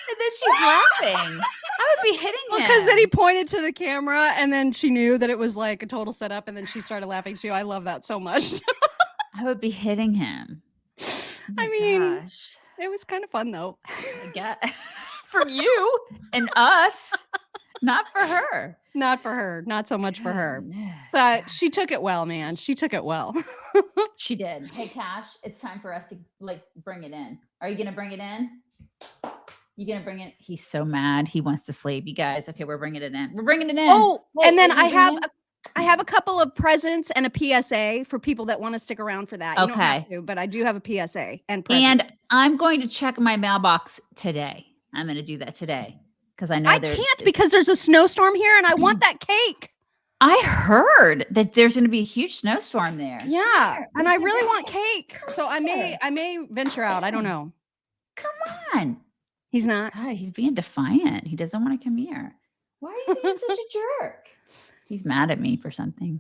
And then she's laughing. I would be hitting him. Because then he pointed to the camera and then she knew that it was like a total setup and then she started laughing too. I love that so much. I would be hitting him. I mean, it was kind of fun though. Yeah. From you and us. Not for her. Not for her. Not so much for her. But she took it well, man. She took it well. She did. Hey, Cash, it's time for us to bring it in. Are you going to bring it in? You going to bring it? He's so mad. He wants to sleep. You guys, okay, we're bringing it in. We're bringing it in. Oh, Wait, and then I have a couple of presents and a PSA for people that want to stick around for that. You don't have to, but I do have a PSA and present. And I'm going to check my mailbox today. I'm going to do that today. Because I know I can't because there's a snowstorm here and I want that cake. I heard that there's going to be a huge snowstorm there. Yeah, and I really want cake. So I may venture out. I don't know. Come on. He's not. God, he's being defiant. He doesn't want to come here. Why are you being such a jerk? He's mad at me for something.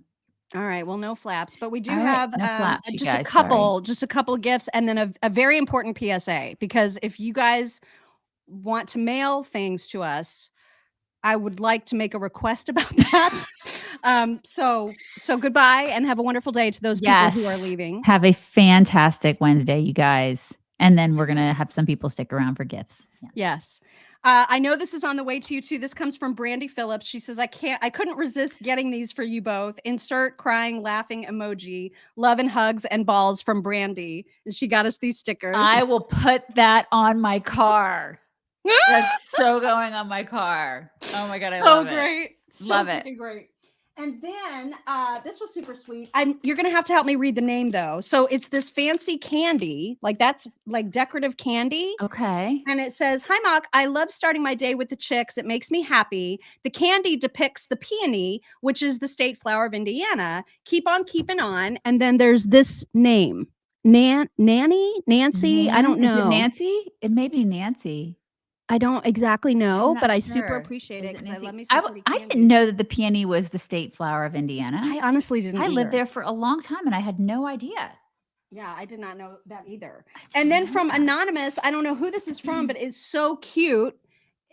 All right. Well, no flaps, but we do All right, have no flaps, you just guys, a couple of gifts and then a very important PSA because if you guys want to mail things to us, I would like to make a request about that. So goodbye and have a wonderful day to those people who are leaving. Have a fantastic Wednesday, you guys. And then we're going to have some people stick around for gifts. Yeah. Yes. I know this is on the way to you too. This comes from Brandy Phillips. She says, I couldn't resist getting these for you both. Insert crying, laughing emoji, love and hugs and balls from Brandy. And she got us these stickers. I will put that on my car. That's so going on my car. Oh my God. I love great. it. Love it. Great. And then this was super sweet. You're going to have to help me read the name though. So it's this fancy candy, like that's like decorative candy. Okay. And it says, hi, Mock. I love starting my day with the chicks. It makes me happy. The candy depicts the peony, which is the state flower of Indiana. Keep on keeping on. And then there's this name, Nancy. I don't know. Is it Nancy? It may be Nancy. I don't exactly know, but I sure. super appreciate it because I love me some pretty I candy. didn't know that the peony was the state flower of Indiana. I honestly didn't I either. lived there for a long time and I had no idea. Yeah, I did not know that either. And then from Anonymous, I don't know who this is from, but it's so cute.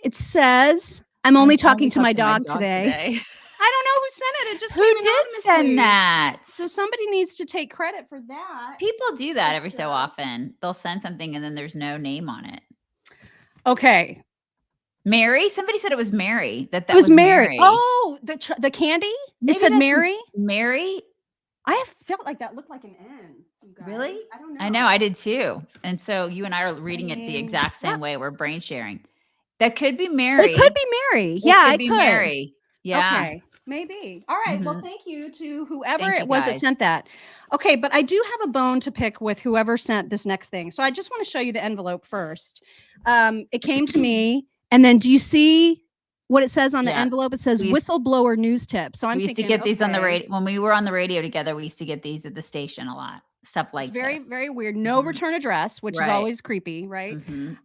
It says, I'm only talking to my dog today. I don't know who sent it. It just Who came did anonymously. send that? So somebody needs to take credit for that. People do that every so often. They'll send something and then there's no name on it. Okay. Mary? Somebody said it was Mary. That It was Mary. Mary. Oh, the candy? Maybe it said that's Mary? Mary? I have felt like that looked like an N. You guys. Really? I don't know. I know, I did too. And so you and I are reading it the exact same way. We're brain sharing. That could be Mary. It could be Mary. Yeah, it could be Mary. Yeah. Okay. Maybe. All right. Well, thank you to whoever Thank it you, was that guys. sent that. Okay, but I do have a bone to pick with whoever sent this next thing. So I just want to show you the envelope first. It came to me, and then do you see what it says on the envelope? It says whistleblower news tip. So I'm We used to thinking, get these on the okay. radio when we were on the radio together. We used to get these at the station a lot. Stuff like It's very, this. very weird. No return address, which is Right. always creepy, right?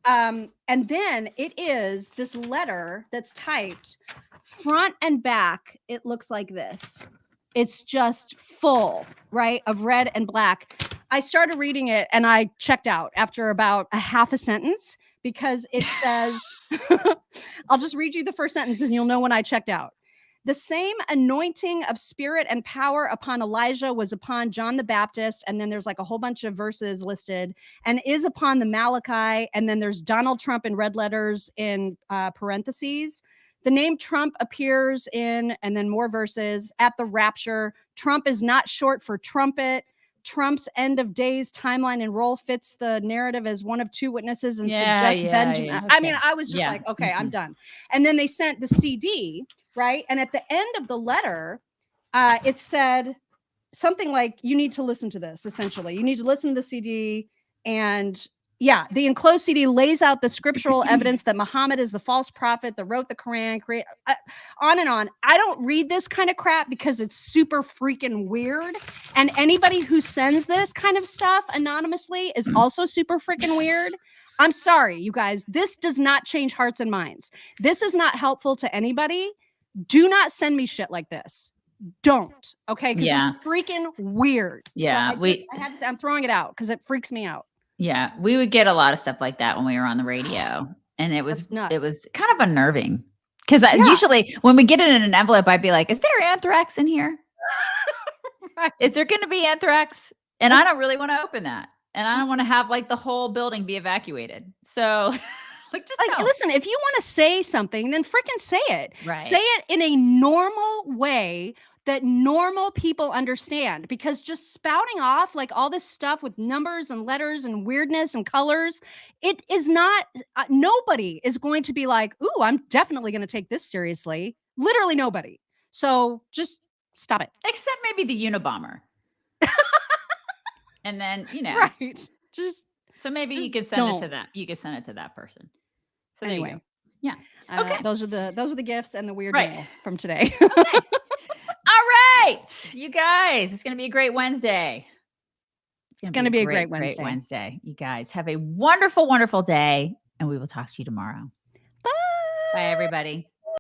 And then it is this letter that's typed front and back. It looks like this. It's just full, right, of red and black. I started reading it and I checked out after about a half a sentence because it says, I'll just read you the first sentence and you'll know when I checked out. The same anointing of spirit and power upon Elijah was upon John the Baptist. And then there's like a whole bunch of verses listed, and is upon the Malachi. And then there's Donald Trump in red letters in parentheses. The name Trump appears in, and then more verses, at the rapture. Trump is not short for trumpet. Trump's end of days timeline and role fits the narrative as one of two witnesses and suggests Benjamin. Yeah. I mean, I was just like, okay, I'm done. And then they sent the CD, right? And at the end of the letter, it said something like, you need to listen to this, essentially. You need to listen to the CD. And yeah, the enclosed CD lays out the scriptural evidence that Muhammad is the false prophet that wrote the Quran, on and on. I don't read this kind of crap because it's super freaking weird. And anybody who sends this kind of stuff anonymously is also super freaking weird. I'm sorry, you guys. This does not change hearts and minds. This is not helpful to anybody. Do not send me shit like this. Don't. Okay? Because it's freaking weird. Yeah. So I had to say, I'm throwing it out because it freaks me out. Yeah, we would get a lot of stuff like that when we were on the radio, and it was kind of unnerving because usually when we get it in an envelope, I'd be like, "Is there anthrax in here? Right. Is there going to be anthrax?" And I don't really want to open that, and I don't want to have like the whole building be evacuated. So, listen, if you want to say something, then freaking say it. Right. Say it in a normal way that normal people understand, because just spouting off like all this stuff with numbers and letters and weirdness and colors, it is not, nobody is going to be like, ooh, I'm definitely going to take this seriously. Literally nobody. So just stop it. Except maybe the Unabomber. And then, right. So maybe you could send it to that. You could send it to that person. So anyway, yeah. Okay. Those are the gifts and the weird mail from today. Okay. All right, you guys, it's going to be a great Wednesday. It's going to be a great Wednesday. Great Wednesday. You guys have a wonderful, wonderful day, and we will talk to you tomorrow. Bye. Bye, everybody.